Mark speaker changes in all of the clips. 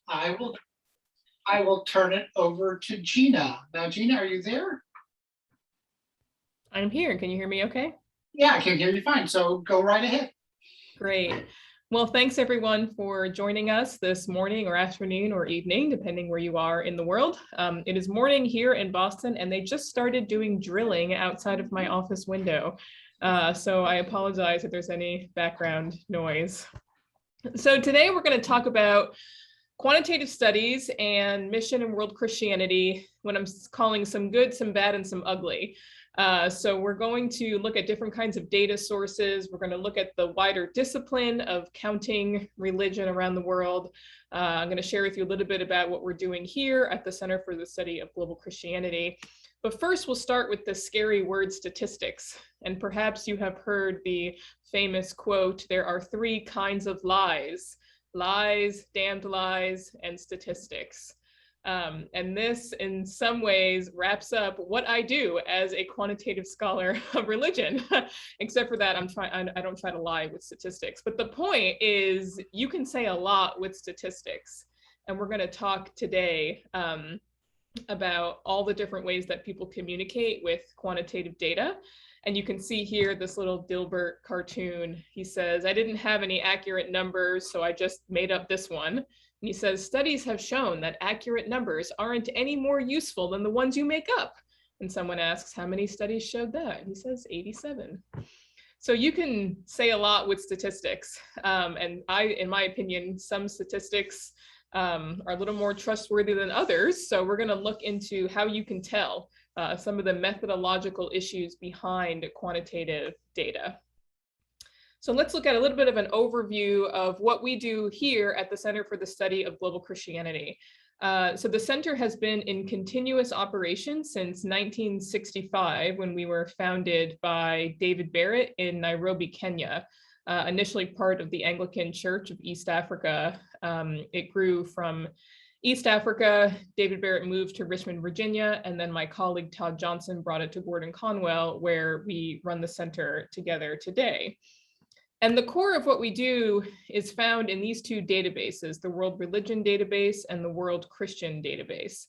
Speaker 1: I will I will turn it over to Gina. Now, Gina, are you there?
Speaker 2: I'm here. Can you hear me okay?
Speaker 1: Yeah, I can hear you fine. So go right ahead.
Speaker 2: Great. Well, thanks everyone for joining us this morning or afternoon or evening, depending where you are in the world. It is morning here in Boston, and they just started doing drilling outside of my office window. So I apologize if there's any background noise. So today we're going to talk about quantitative studies and mission and world Christianity, what I'm calling some good, some bad, and some ugly. So we're going to look at different kinds of data sources. We're going to look at the wider discipline of counting religion around the world. I'm going to share with you a little bit about what we're doing here at the Center for the Study of Global Christianity. But first, we'll start with the scary word statistics. And perhaps you have heard the famous quote, "There are three kinds of lies: lies, damned lies, and statistics." And this, in some ways, wraps up what I do as a quantitative scholar of religion. Except for that, I don't try to lie with statistics. But the point is, you can say a lot with statistics. And we're going to talk today about all the different ways that people communicate with quantitative data. And you can see here this little Dilbert cartoon. He says, "I didn't have any accurate numbers, so I just made up this one." And he says, "Studies have shown that accurate numbers aren't any more useful than the ones you make up." And someone asks, "How many studies showed that?" And he says, 87. So you can say a lot with statistics. And in my opinion, some statistics are a little more trustworthy than others. So we're going to look into how you can tell some of the methodological issues behind quantitative data. So let's look at a little bit of an overview of what we do here at the Center for the Study of Global Christianity. So the center has been in continuous operation since 1965, when we were founded by David Barrett in Nairobi, Kenya, initially part of the Anglican Church of East Africa. It grew from East Africa. David Barrett moved to Richmond, Virginia, and then my colleague Todd Johnson brought it to Gordon-Conwell, where we run the center together today. And the core of what we do is found in these two databases, the World Religion Database and the World Christian Database.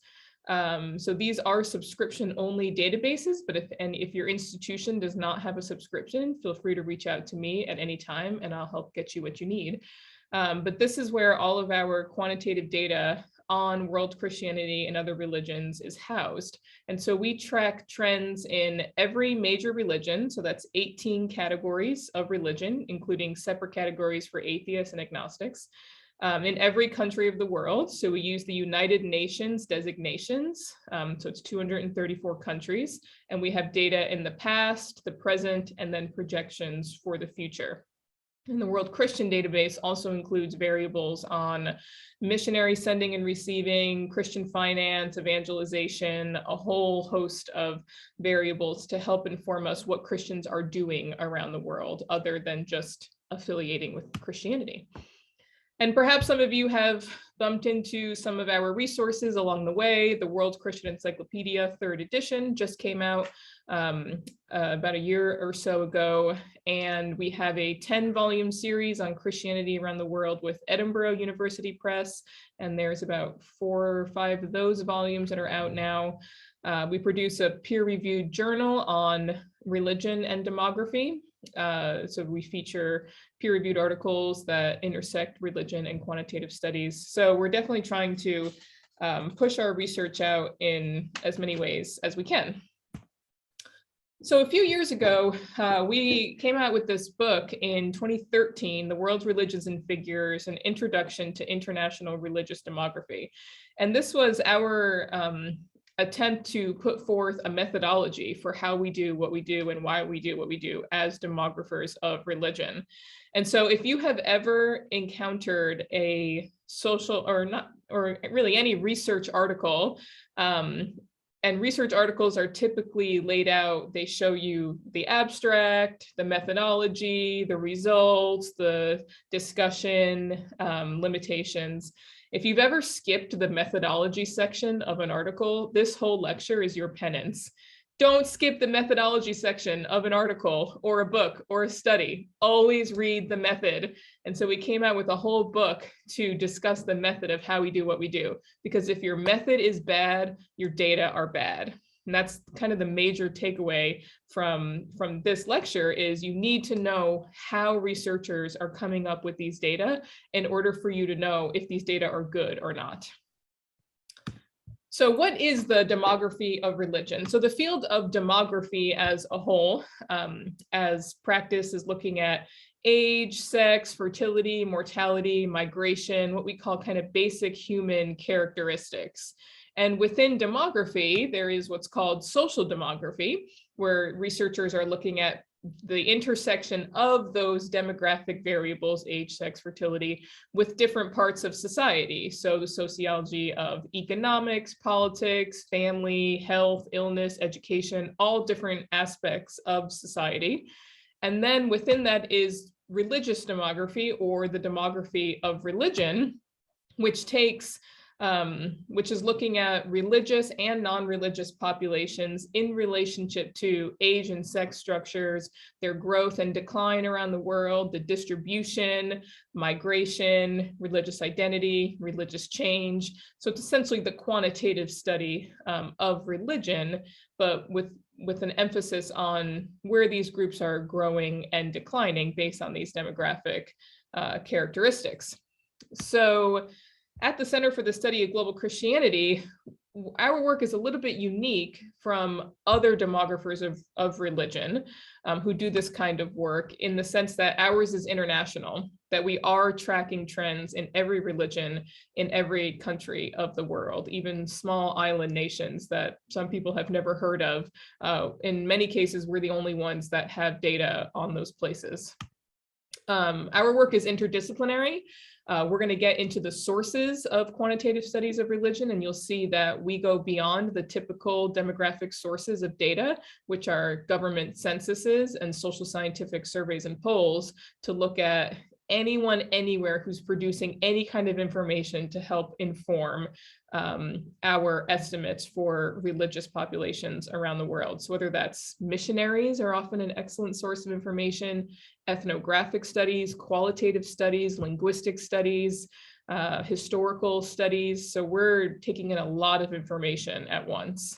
Speaker 2: So these are subscription-only databases, but if your institution does not have a subscription, feel free to reach out to me at any time and I'll help get you what you need. But this is where all of our quantitative data on world Christianity and other religions is housed. And so we track trends in every major religion. So that's 18 categories of religion, including separate categories for atheists and agnostics, in every country of the world. So we use the United Nations designations. So it's 234 countries. And we have data in the past, the present, and then projections for the future. And the World Christian Database also includes variables on missionary sending and receiving, Christian finance, evangelization, a whole host of variables to help inform us what Christians are doing around the world, other than just affiliating with Christianity. And perhaps some of you have bumped into some of our resources along the way. The World Christian Encyclopedia, 3rd edition, just came out about a year or so ago. And we have a 10-volume series on Christianity around the world with Edinburgh University Press. And there's about 4 or 5 of those volumes that are out now. We produce a peer-reviewed journal on religion and demography. So we feature peer-reviewed articles that intersect religion and quantitative studies. So we're definitely trying to push our research out in as many ways as we can. So a few years ago, we came out with this book in 2013, The World's Religions and Figures, An Introduction to International Religious Demography. And this was our attempt to put forth a methodology for how we do what we do and why we do what we do as demographers of religion. And so if you have ever encountered a social or really any research article, and research articles are typically laid out, they show you the abstract, the methodology, the results, the discussion, limitations. If you've ever skipped the methodology section of an article, this whole lecture is your penance, don't skip the methodology section of an article or a book or a study. Always read the method. And so we came out with a whole book to discuss the method of how we do what we do. Because if your method is bad, your data are bad. And that's kind of the major takeaway from this lecture is you need to know how researchers are coming up with these data in order for you to know if these data are good or not. So what is the demography of religion? So the field of demography as a whole, as practice, is looking at age, sex, fertility, mortality, migration, what we call kind of basic human characteristics. And within demography, there is what's called social demography, where researchers are looking at the intersection of those demographic variables, age, sex, fertility, with different parts of society. So the sociology of economics, politics, family, health, illness, education, all different aspects of society. And then within that is religious demography, or the demography of religion, which takes which is looking at religious and non-religious populations in relationship to age and sex structures, their growth and decline around the world, the distribution, migration, religious identity, religious change. So it's essentially the quantitative study of religion, but with an emphasis on where these groups are growing and declining based on these demographic characteristics. So at the Center for the Study of Global Christianity, our work is a little bit unique from other demographers of religion who do this kind of work, in the sense that ours is international, that we are tracking trends in every religion in every country of the world, even small island nations that some people have never heard of. In many cases, we're the only ones that have data on those places. Our work is interdisciplinary. We're going to get into the sources of quantitative studies of religion, and you'll see that we go beyond the typical demographic sources of data, which are government censuses and social scientific surveys and polls, to look at anyone anywhere who's producing any kind of information to help inform our estimates for religious populations around the world. So whether that's missionaries are often an excellent source of information, ethnographic studies, qualitative studies, linguistic studies, historical studies. So we're taking in a lot of information at once.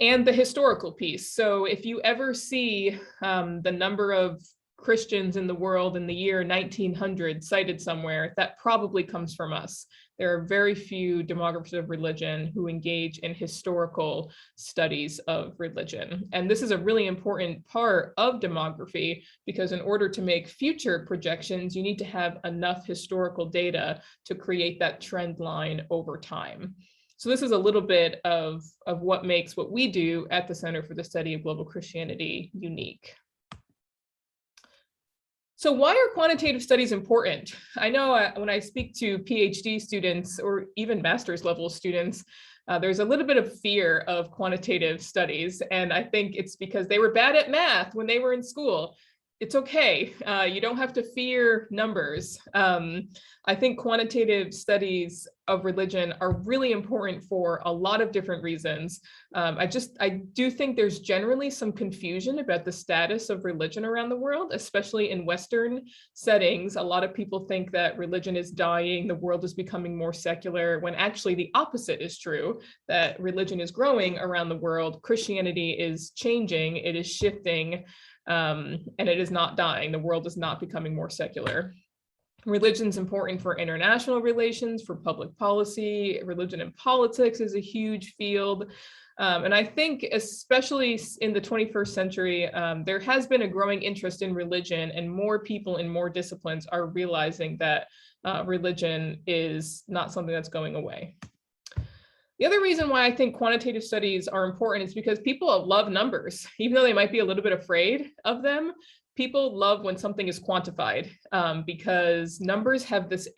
Speaker 2: And the historical piece. So if you ever see the number of Christians in the world in the year 1900 cited somewhere, that probably comes from us. There are very few demographers of religion who engage in historical studies of religion. And this is a really important part of demography, because in order to make future projections, you need to have enough historical data to create that trend line over time. So this is a little bit of what makes what we do at the Center for the Study of Global Christianity unique. So why are quantitative studies important? I know when I speak to PhD students or even master's level students, there's a little bit of fear of quantitative studies. And I think it's because they were bad at math when they were in school. It's okay. You don't have to fear numbers. I think quantitative studies of religion are really important for a lot of different reasons. I do think there's generally some confusion about the status of religion around the world, especially in Western settings. A lot of people think that religion is dying, the world is becoming more secular, when actually the opposite is true, that religion is growing around the world. Christianity is changing, it is shifting, and it is not dying. The world is not becoming more secular. Religion is important for international relations, for public policy. Religion and politics is a huge field. And I think especially in the 21st century, there has been a growing interest in religion, and more people in more disciplines are realizing that religion is not something that's going away. The other reason why I think quantitative studies are important is because people love numbers, even though they might be a little bit afraid of them. People love when something is quantified because numbers have this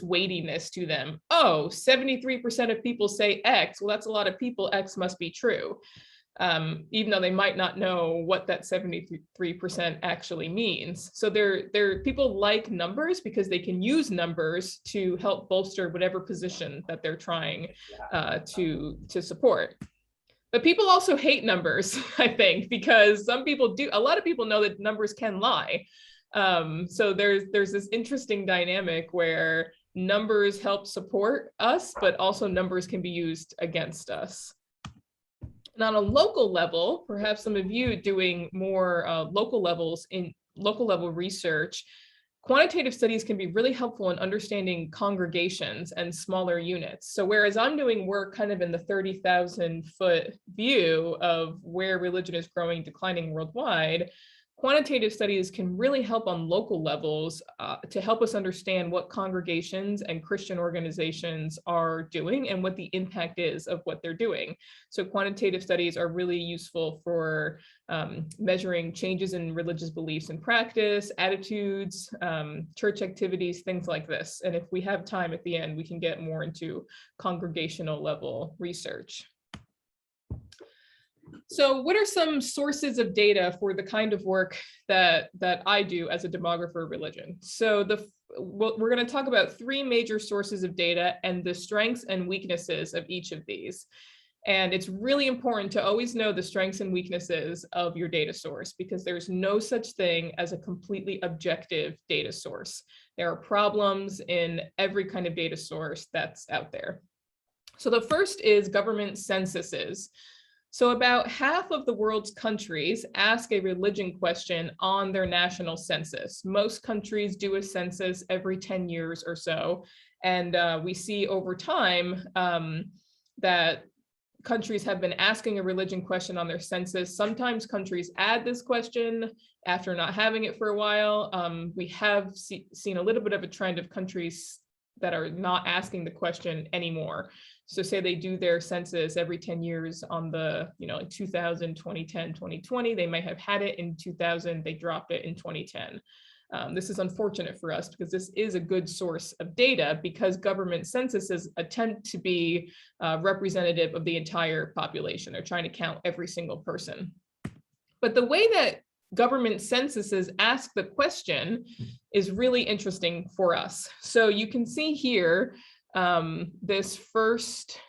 Speaker 2: weightiness to them. Oh, 73% of people say X. Well, that's a lot of people. X must be true. Even though they might not know what that 73% actually means. So people like numbers because they can use numbers to help bolster whatever position that they're trying to support. But people also hate numbers, I think, because a lot of people know that numbers can lie. So there's this interesting dynamic where numbers help support us, but also numbers can be used against us. And on a local level, perhaps some of you doing more local level research, quantitative studies can be really helpful in understanding congregations and smaller units. So whereas I'm doing work kind of in the 30,000 foot view of where religion is growing, declining worldwide, quantitative studies can really help on local levels to help us understand what congregations and Christian organizations are doing and what the impact is of what they're doing. So quantitative studies are really useful for measuring changes in religious beliefs and practice, attitudes, church activities, things like this. And if we have time at the end, we can get more into congregational level research. So what are some sources of data for the kind of work that I do as a demographer of religion? So we're going to talk about three major sources of data and the strengths and weaknesses of each of these. And it's really important to always know the strengths and weaknesses of your data source, because there's no such thing as a completely objective data source. There are problems in every kind of data source that's out there. So the first is government censuses. So about half of the world's countries ask a religion question on their national census. Most countries do a census every 10 years or so. And we see over time that countries have been asking a religion question on their census. Sometimes countries add this question after not having it for a while. We have seen a little bit of a trend of countries that are not asking the question anymore. So say they do their census every 10 years on the, in 2000, 2010, 2020, they might have had it in 2000, they dropped it in 2010. This is unfortunate for us because this is a good source of data, because government censuses attempt to be representative of the entire population. They're trying to count every single person. But the way that government censuses ask the question is really interesting for us. So you can see here, this first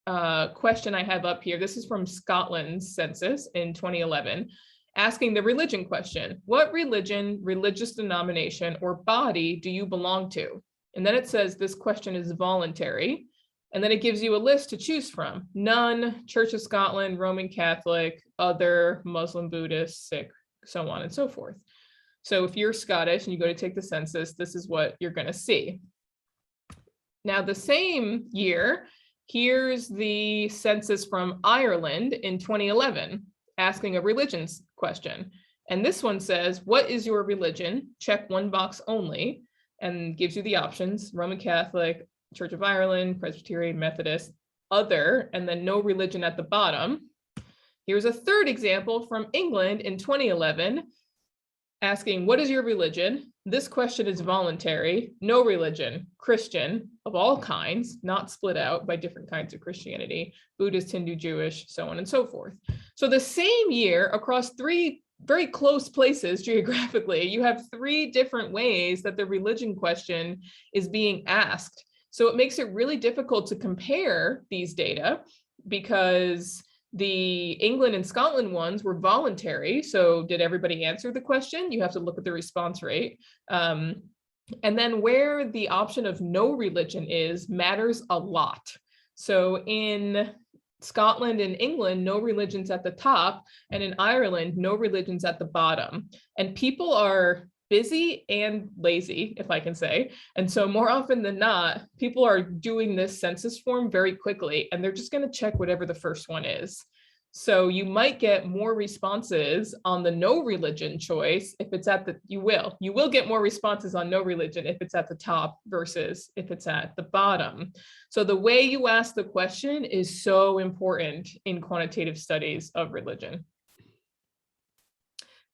Speaker 2: question I have up here, this is from Scotland's census in 2011, asking the religion question: what religion, religious denomination, or body do you belong to? And then it says this question is voluntary. And then it gives you a list to choose from: none, Church of Scotland, Roman Catholic, other, Muslim, Buddhist, Sikh, so on and so forth. So if you're Scottish and you go to take the census, this is what you're going to see. Now, the same year, here's the census from Ireland in 2011, asking a religions question. And this one says, what is your religion? Check one box only, and gives you the options: Roman Catholic, Church of Ireland, Presbyterian, Methodist, other, and then no religion at the bottom. Here's a third example from England in 2011, asking, what is your religion? This question is voluntary, no religion, Christian of all kinds, not split out by different kinds of Christianity, Buddhist, Hindu, Jewish, so on and so forth. So the same year, across three very close places geographically, you have three different ways that the religion question is being asked. So it makes it really difficult to compare these data, because the England and Scotland ones were voluntary. So did everybody answer the question? You have to look at the response rate. And then where the option of no religion is matters a lot. So in Scotland and England, no religion's at the top, and in Ireland, no religion's at the bottom. And people are busy and lazy, if I can say. And so more often than not, people are doing this census form very quickly, and they're just going to check whatever the first one is. So you might get more responses on the no religion choice if it's at the, you will get more responses on no religion if it's at the top versus if it's at the bottom. So the way you ask the question is so important in quantitative studies of religion.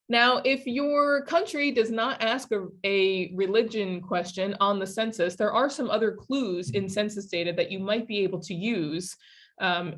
Speaker 2: Now, if your country does not ask a religion question on the census, there are some other clues in census data that you might be able to use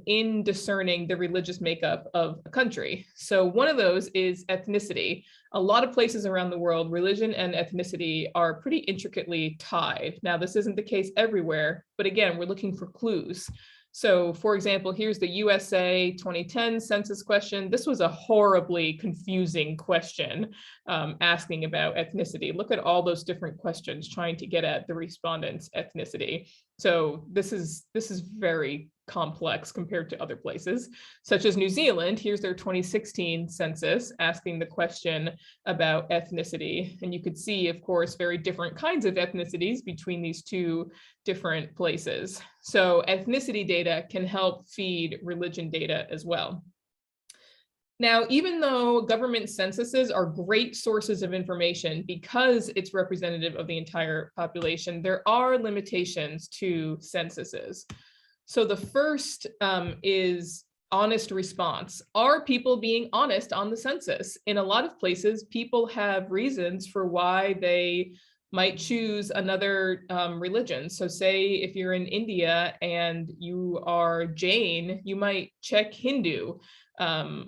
Speaker 2: in discerning the religious makeup of a country. So one of those is ethnicity. A lot of places around the world, religion and ethnicity are pretty intricately tied. Now, this isn't the case everywhere, but again, we're looking for clues. So for example, here's the USA 2010 census question. This was a horribly confusing question asking about ethnicity. Look at all those different questions trying to get at the respondent's ethnicity. So this is very complex compared to other places, such as New Zealand. Here's their 2016 census asking the question about ethnicity. And you could see, of course, very different kinds of ethnicities between these two different places. So ethnicity data can help feed religion data as well. Now, even though government censuses are great sources of information because it's representative of the entire population, there are limitations to censuses. So the first is honest response. Are people being honest on the census? In a lot of places, people have reasons for why they might choose another religion. So say if you're in India and you are Jain, you might check Hindu.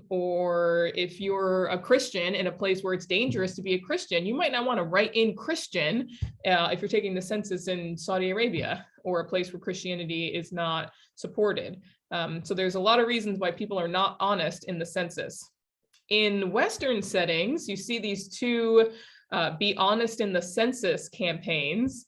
Speaker 2: Or if you're a Christian in a place where it's dangerous to be a Christian, you might not want to write in Christian if you're taking the census in Saudi Arabia or a place where Christianity is not supported. So there's a lot of reasons why people are not honest in the census. In Western settings, you see these two Be Honest in the Census campaigns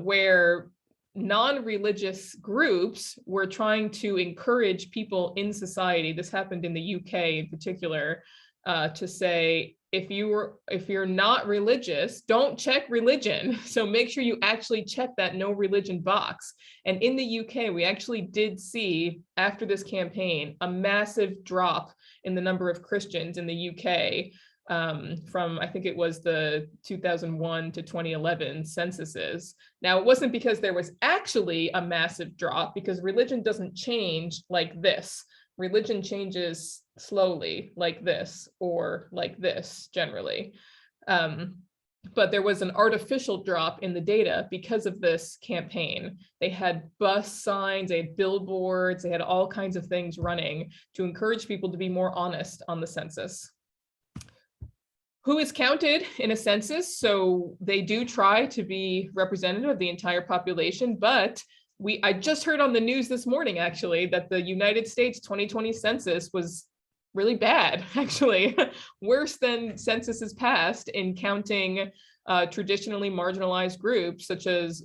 Speaker 2: where non-religious groups were trying to encourage people in society. This happened in the UK in particular, to say, if you're not religious, don't check religion. So make sure you actually check that no religion box. And in the UK, we actually did see, after this campaign, a massive drop in the number of Christians in the UK. From, I think it was the 2001 to 2011 censuses. Now, it wasn't because there was actually a massive drop, because religion doesn't change like this. Religion changes slowly like this or like this generally. But there was an artificial drop in the data because of this campaign. They had bus signs, they had billboards, they had all kinds of things running to encourage people to be more honest on the census. Who is counted in a census? So they do try to be representative of the entire population, but I just heard on the news this morning, actually, that the United States 2020 census was really bad, actually, worse than censuses past in counting traditionally marginalized groups such as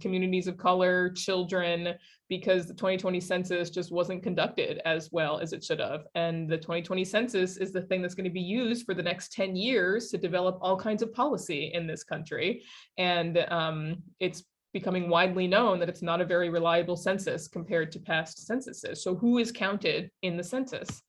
Speaker 2: communities of color, children, because the 2020 census just wasn't conducted as well as it should have. And the 2020 census is the thing that's going to be used for the next 10 years to develop all kinds of policy in this country. And it's becoming widely known that it's not a very reliable census compared to past censuses. So who is counted in the census?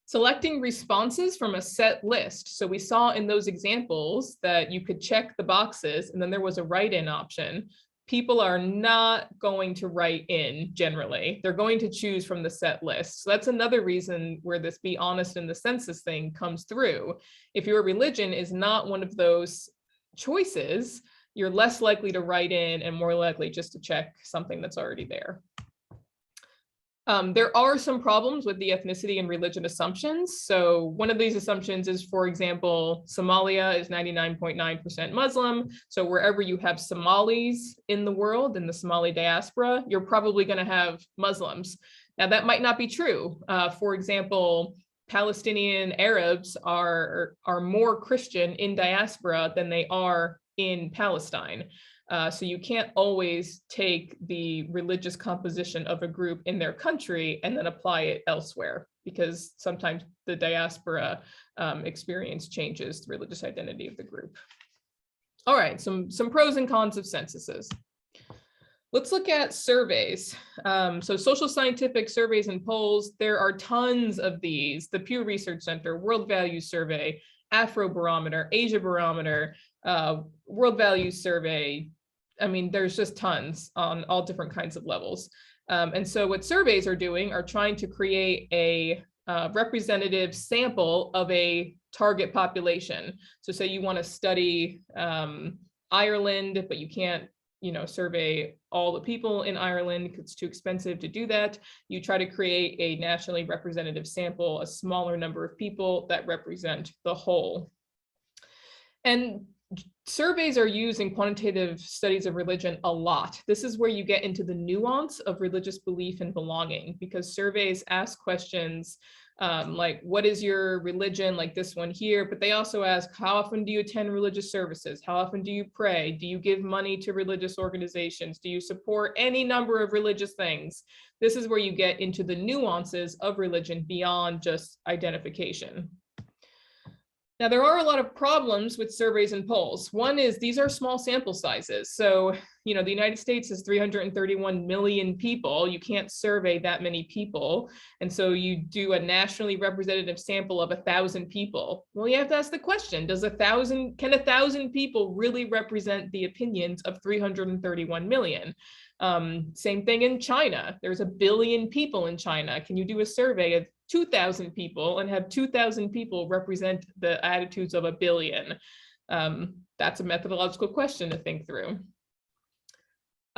Speaker 2: Selecting responses from a set list. So we saw in those examples that you could check the boxes and then there was a write-in option. People are not going to write in generally. They're going to choose from the set list. So that's another reason where this Be Honest in the Census thing comes through. If your religion is not one of those choices, you're less likely to write in and more likely just to check something that's already there. There are some problems with the ethnicity and religion assumptions. So one of these assumptions is, for example, Somalia is 99.9% Muslim. So wherever you have Somalis in the world, in the Somali diaspora, you're probably going to have Muslims. Now, that might not be true. For example, Palestinian Arabs are more Christian in diaspora than they are in Palestine. So you can't always take the religious composition of a group in their country and then apply it elsewhere, because sometimes the diaspora experience changes the religious identity of the group. All right, some pros and cons of censuses. Let's look at surveys. So social scientific surveys and polls, there are tons of these. The Pew Research Center, World Values Survey, Afrobarometer, Asia Barometer, World Values Survey. I mean, there's just tons on all different kinds of levels. And so what surveys are doing are trying to create a representative sample of a target population. So say you want to study Ireland, but you can't, survey all the people in Ireland because it's too expensive to do that. You try to create a nationally representative sample, a smaller number of people that represent the whole. And surveys are used in quantitative studies of religion a lot. This is where you get into the nuance of religious belief and belonging, because surveys ask questions like, what is your religion, like this one here, but they also ask, how often do you attend religious services? How often do you pray? Do you give money to religious organizations? Do you support any number of religious things? This is where you get into the nuances of religion beyond just identification. Now, there are a lot of problems with surveys and polls. One is these are small sample sizes. So, the United States is 331 million people. You can't survey that many people. And so you do a nationally representative sample of 1,000 people. Well, you have to ask the question, can 1,000 people really represent the opinions of 331 million? Same thing in China. There's 1 billion people in China. Can you do a survey of 2,000 people and have 2,000 people represent the attitudes of 1 billion? That's a methodological question to think through.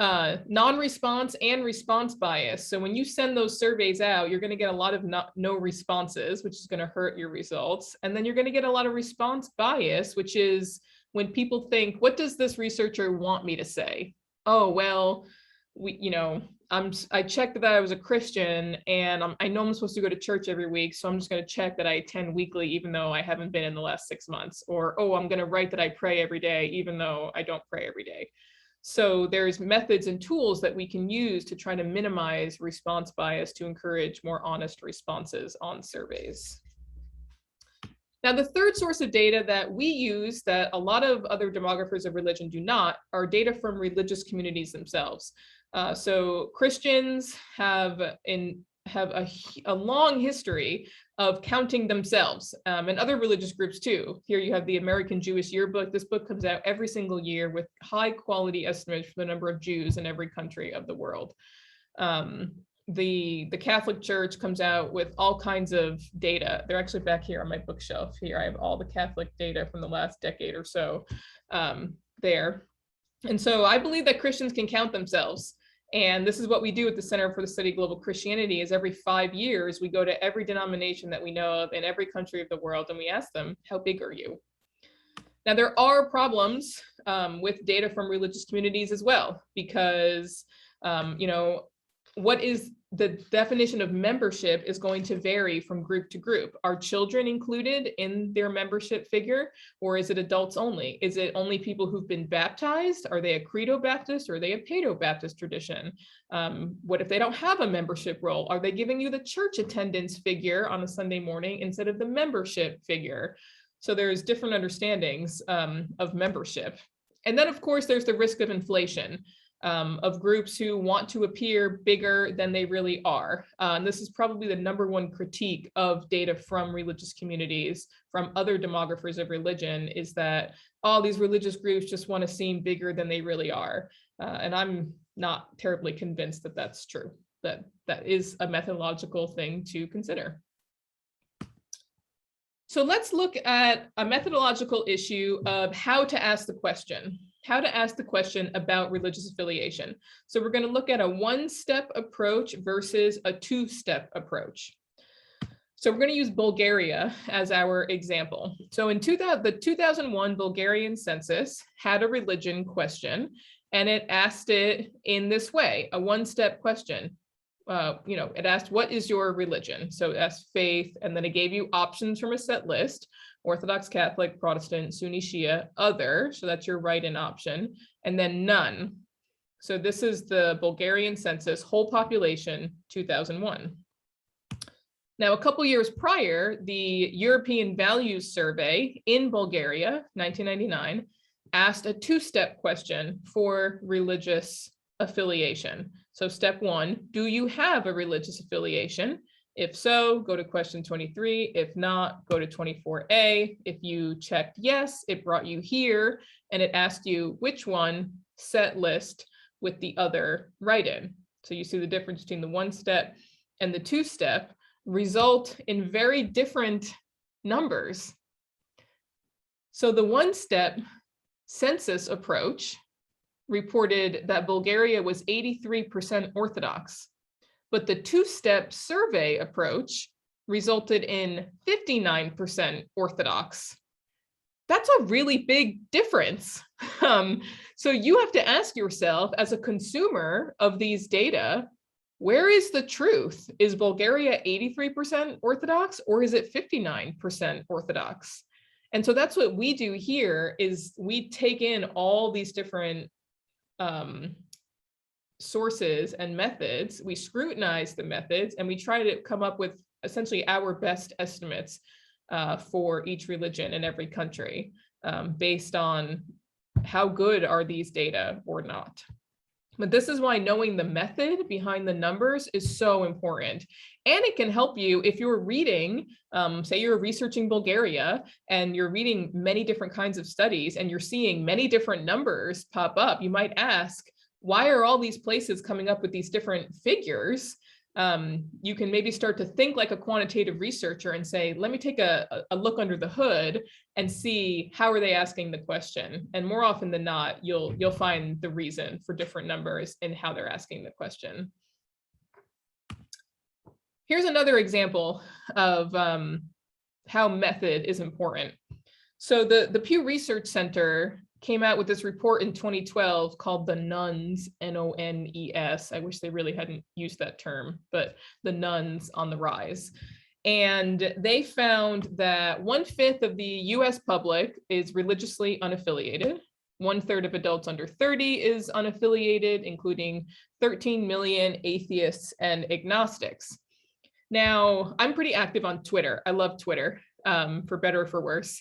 Speaker 2: Non-response and response bias. So when you send those surveys out, you're going to get a lot of no responses, which is going to hurt your results. And then you're going to get a lot of response bias, which is when people think, what does this researcher want me to say? Oh, well, I checked that I was a Christian, and I know I'm supposed to go to church every week, so I'm just going to check that I attend weekly, even though I haven't been in the last 6 months. Or, oh, I'm going to write that I pray every day, even though I don't pray every day. So there's methods and tools that we can use to try to minimize response bias to encourage more honest responses on surveys. Now, the third source of data that we use that a lot of other demographers of religion do not are data from religious communities themselves. So Christians have a long history of counting themselves, and other religious groups too. Here you have the American Jewish Yearbook. This book comes out every single year with high quality estimates for the number of Jews in every country of the world. The Catholic Church comes out with all kinds of data. They're actually back here on my bookshelf here. I have all the Catholic data from the last decade or so there. And so I believe that Christians can count themselves. And this is what we do at the Center for the Study of Global Christianity is every 5 years, we go to every denomination that we know of in every country of the world, and we ask them, how big are you? Now, there are problems with data from religious communities as well, because, what is the definition of membership is going to vary from group to group. Are children included in their membership figure, or is it adults only? Is it only people who've been baptized? Are they a Credo Baptist or are they a Paedo Baptist tradition? What if they don't have a membership role? Are they giving you the church attendance figure on a Sunday morning instead of the membership figure? So there's different understandings of membership. And then, of course, there's the risk of inflation. Of groups who want to appear bigger than they really are. And this is probably the #1 critique of data from religious communities, from other demographers of religion, is that all these religious groups just want to seem bigger than they really are. And I'm not terribly convinced that that's true, that is a methodological thing to consider. So let's look at a methodological issue of how to ask the question. How to ask the question about religious affiliation. So we're going to look at a 1-step approach versus a 2-step approach. So we're going to use Bulgaria as our example. So in the 2001 Bulgarian census had a religion question, and it asked it in this way, a 1-step question. It asked, what is your religion? So it asked faith, and then it gave you options from a set list: Orthodox, Catholic, Protestant, Sunni, Shia, other, so that's your write-in option, and then none. So this is the Bulgarian census, whole population, 2001. Now, a couple years prior, the European Values Survey in Bulgaria, 1999, asked a 2-step question for religious affiliation. So step 1, do you have a religious affiliation? If so, go to question 23. If not, go to 24A. If you checked yes, it brought you here, and it asked you which one, set list, with the other write-in. So you see the difference between the 1-step and the 2-step result in very different numbers. So the 1-step census approach reported that Bulgaria was 83% Orthodox, but the 2-step survey approach resulted in 59% Orthodox That's a really big difference. So you have to ask yourself as a consumer of these data, where is the truth? Is Bulgaria 83% Orthodox, or is it 59% Orthodox? And so that's what we do here, is we take in all these different sources and methods, we scrutinize the methods, and we try to come up with essentially our best estimates for each religion in every country, based on how good are these data or not. But this is why knowing the method behind the numbers is so important. And it can help you if you're reading, say you're researching Bulgaria and you're reading many different kinds of studies and you're seeing many different numbers pop up. You might ask, why are all these places coming up with these different figures? You can maybe start to think like a quantitative researcher and say, let me take a look under the hood and see how are they asking the question. And more often than not, you'll find the reason for different numbers and how they're asking the question. Here's another example of how method is important. So the Pew Research Center came out with this report in 2012 called the Nuns, N-O-N-E-S. I wish they really hadn't used that term, but the nuns on the rise. And they found that 1/5 of the US public is religiously unaffiliated. 1/3 of adults under 30 is unaffiliated, including 13 million atheists and agnostics. Now, I'm pretty active on Twitter. I love Twitter, for better or for worse.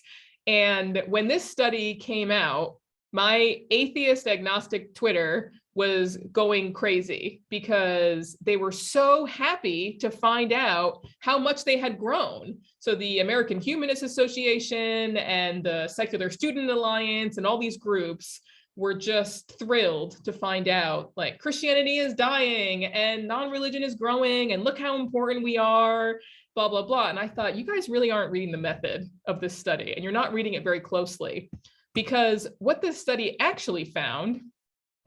Speaker 2: And when this study came out, my atheist agnostic Twitter was going crazy because they were so happy to find out how much they had grown. So the American Humanist Association and the Secular Student Alliance and all these groups were just thrilled to find out, like, Christianity is dying and non-religion is growing and look how important we are, blah, blah, blah. And I thought, you guys really aren't reading the method of this study, and you're not reading it very closely, because what this study actually found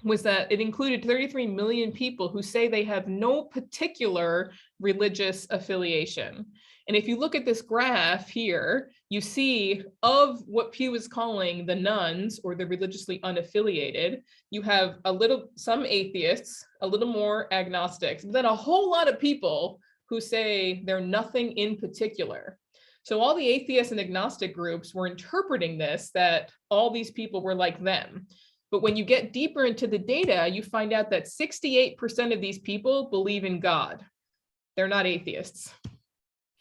Speaker 2: was that it included 33 million people who say they have no particular religious affiliation. And if you look at this graph here, you see of what Pew is calling the nuns, or the religiously unaffiliated, you have some atheists, a little more agnostics, but then a whole lot of people who say they're nothing in particular. So all the atheist and agnostic groups were interpreting this, that all these people were like them. But when you get deeper into the data, you find out that 68% of these people believe in God. They're not atheists.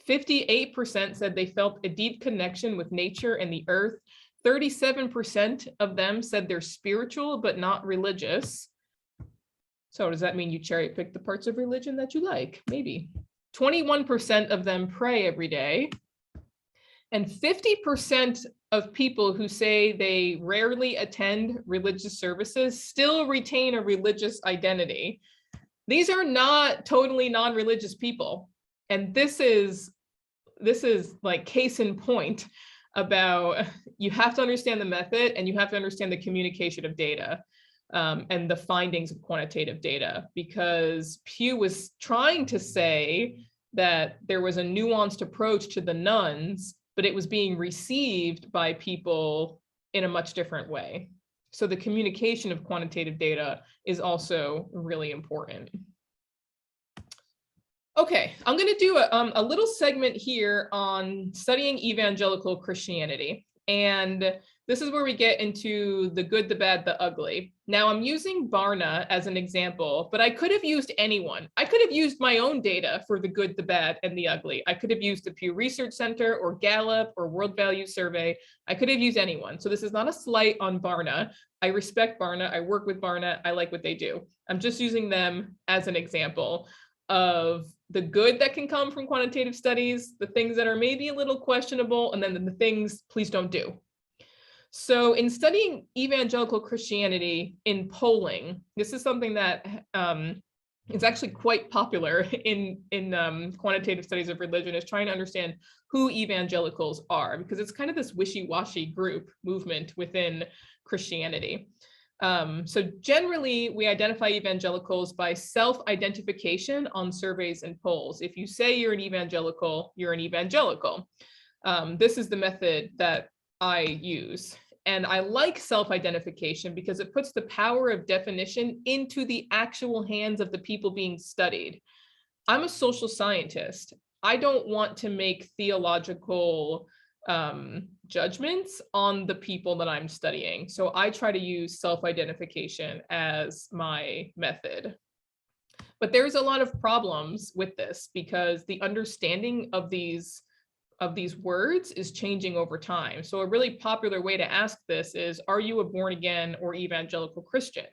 Speaker 2: 58% said they felt a deep connection with nature and the earth. 37% of them said they're spiritual but not religious. So does that mean you cherry pick the parts of religion that you like? Maybe. 21% of them pray every day. And 50% of people who say they rarely attend religious services still retain a religious identity. These are not totally non-religious people. And this is like case in point about, you have to understand the method and you have to understand the communication of data, and the findings of quantitative data, because Pew was trying to say that there was a nuanced approach to the nuns, but it was being received by people in a much different way. So the communication of quantitative data is also really important. Okay, I'm going to do a little segment here on studying evangelical Christianity. And this is where we get into the good, the bad, the ugly. Now I'm using Barna as an example, but I could have used anyone. I could have used my own data for the good, the bad, and the ugly. I could have used the Pew Research Center or Gallup or World Value Survey. I could have used anyone. So this is not a slight on Barna. I respect Barna. I work with Barna. I like what they do. I'm just using them as an example of the good that can come from quantitative studies, the things that are maybe a little questionable, and then the things please don't do. So in studying evangelical Christianity in polling, this is something that is actually quite popular in quantitative studies of religion, is trying to understand who evangelicals are, because it's kind of this wishy-washy group movement within Christianity. So generally, we identify evangelicals by self-identification on surveys and polls. If you say you're an evangelical, you're an evangelical. This is the method that I use. And I like self-identification because it puts the power of definition into the actual hands of the people being studied. I'm a social scientist. I don't want to make theological judgments on the people that I'm studying. So I try to use self-identification as my method. But there's a lot of problems with this because the understanding of these words is changing over time. So a really popular way to ask this is, are you a born again or evangelical Christian?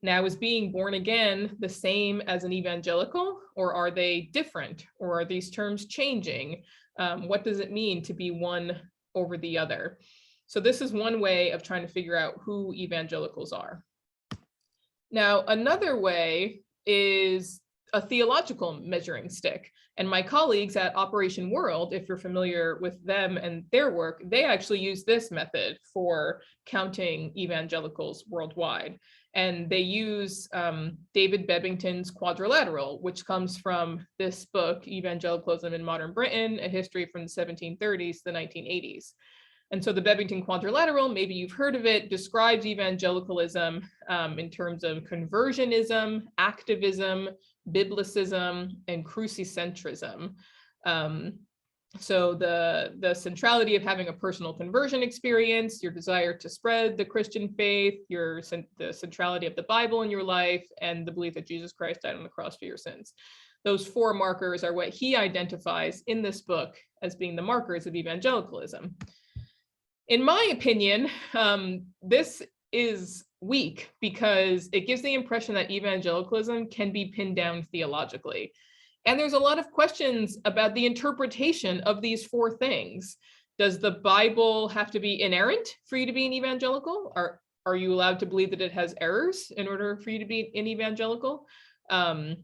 Speaker 2: Now, is being born again the same as an evangelical, or are they different, or are these terms changing? What does it mean to be one over the other? So this is one way of trying to figure out who evangelicals are. Now, another way is a theological measuring stick. And my colleagues at Operation World, if you're familiar with them and their work, they actually use this method for counting evangelicals worldwide. And they use David Bebbington's quadrilateral, which comes from this book, Evangelicalism in Modern Britain, A History from the 1730s to the 1980s. And so the Bebbington quadrilateral, maybe you've heard of it, describes evangelicalism in terms of conversionism, activism, biblicism, and crucicentrism. So the centrality of having a personal conversion experience, your desire to spread the Christian faith, the centrality of the Bible in your life, and the belief that Jesus Christ died on the cross for your sins. Those four markers are what he identifies in this book as being the markers of evangelicalism. In my opinion, this is weak because it gives the impression that evangelicalism can be pinned down theologically. And there's a lot of questions about the interpretation of these four things. Does the Bible have to be inerrant for you to be an evangelical? Are you allowed to believe that it has errors in order for you to be an evangelical? Do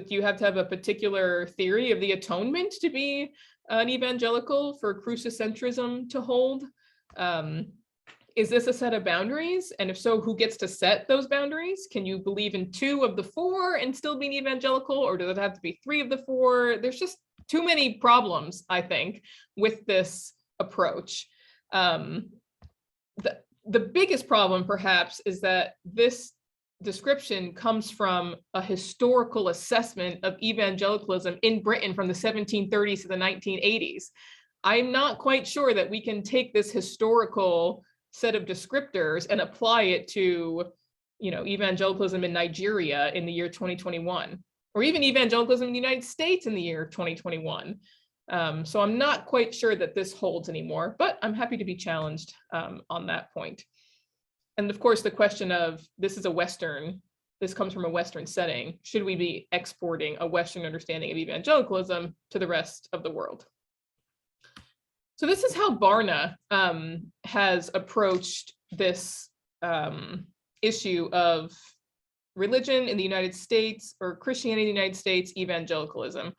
Speaker 2: you have to have a particular theory of the atonement to be an evangelical for crucicentrism to hold? Is this a set of boundaries? And if so, who gets to set those boundaries? Can you believe in 2 of the 4 and still be an evangelical, or does it have to be 3 of the 4? There's just too many problems, I think, with this approach. The biggest problem, perhaps, is that this description comes from a historical assessment of evangelicalism in Britain from the 1730s to the 1980s. I'm not quite sure that we can take this historical set of descriptors and apply it to, evangelicalism in Nigeria in the year 2021, or even evangelicalism in the United States in the year 2021. So I'm not quite sure that this holds anymore, but I'm happy to be challenged on that point. And of course, the question of this comes from a Western setting. Should we be exporting a Western understanding of evangelicalism to the rest of the world? So this is how Barna has approached this issue of religion in the United States, or Christianity in the United States, evangelicalism.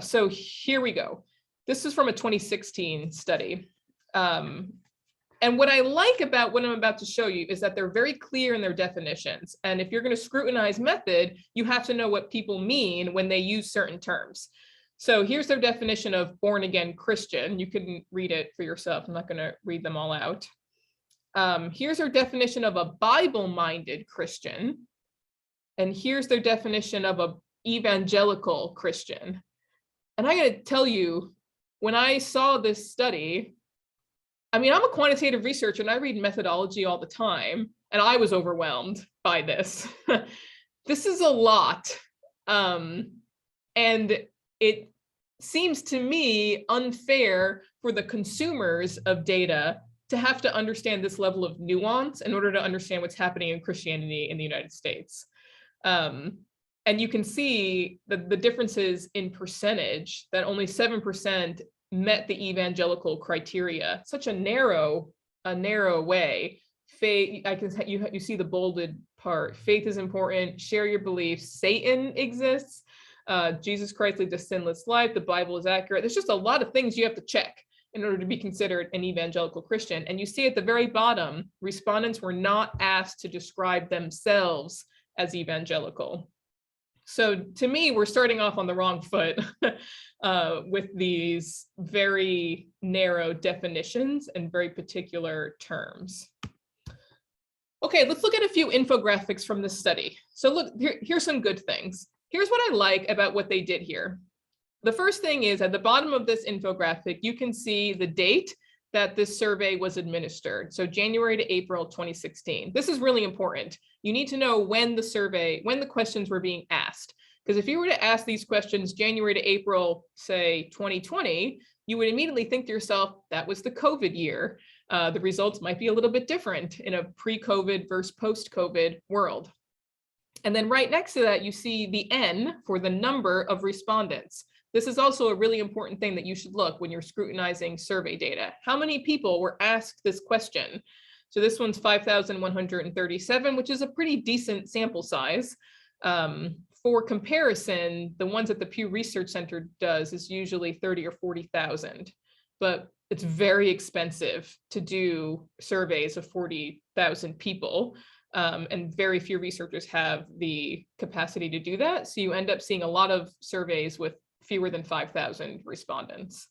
Speaker 2: So here we go. This is from a 2016 study. And what I like about what I'm about to show you is that they're very clear in their definitions. And if you're going to scrutinize method, you have to know what people mean when they use certain terms. So here's their definition of born again Christian. You can read it for yourself. I'm not going to read them all out. Here's their definition of a Bible-minded Christian. And here's their definition of an evangelical Christian. And I got to tell you, when I saw this study, I'm a quantitative researcher and I read methodology all the time, and I was overwhelmed by this. This is a lot. And it seems to me unfair for the consumers of data to have to understand this level of nuance in order to understand what's happening in Christianity in the United States. And you can see the differences in percentage, that only 7% met the evangelical criteria. Such a narrow way. Faith, you see the bolded part. Faith is important. Share your beliefs. Satan exists. Jesus Christ lived a sinless life. The Bible is accurate. There's just a lot of things you have to check in order to be considered an evangelical Christian. And you see at the very bottom, respondents were not asked to describe themselves as evangelical. So to me, we're starting off on the wrong foot with these very narrow definitions and very particular terms. Okay, let's look at a few infographics from this study. So look, here's some good things. Here's what I like about what they did here. The first thing is at the bottom of this infographic, you can see the date that this survey was administered. So January to April 2016. This is really important. You need to know when the questions were being asked. Because if you were to ask these questions January to April, say 2020, you would immediately think to yourself, that was the COVID year. The results might be a little bit different in a pre-COVID versus post-COVID world. And then right next to that, you see the N for the number of respondents. This is also a really important thing that you should look when you're scrutinizing survey data. How many people were asked this question? So this one's 5,137, which is a pretty decent sample size. For comparison, the ones that the Pew Research Center does is usually 30 or 40,000, but it's very expensive to do surveys of 40,000 people. And very few researchers have the capacity to do that. So you end up seeing a lot of surveys with fewer than 5,000 respondents.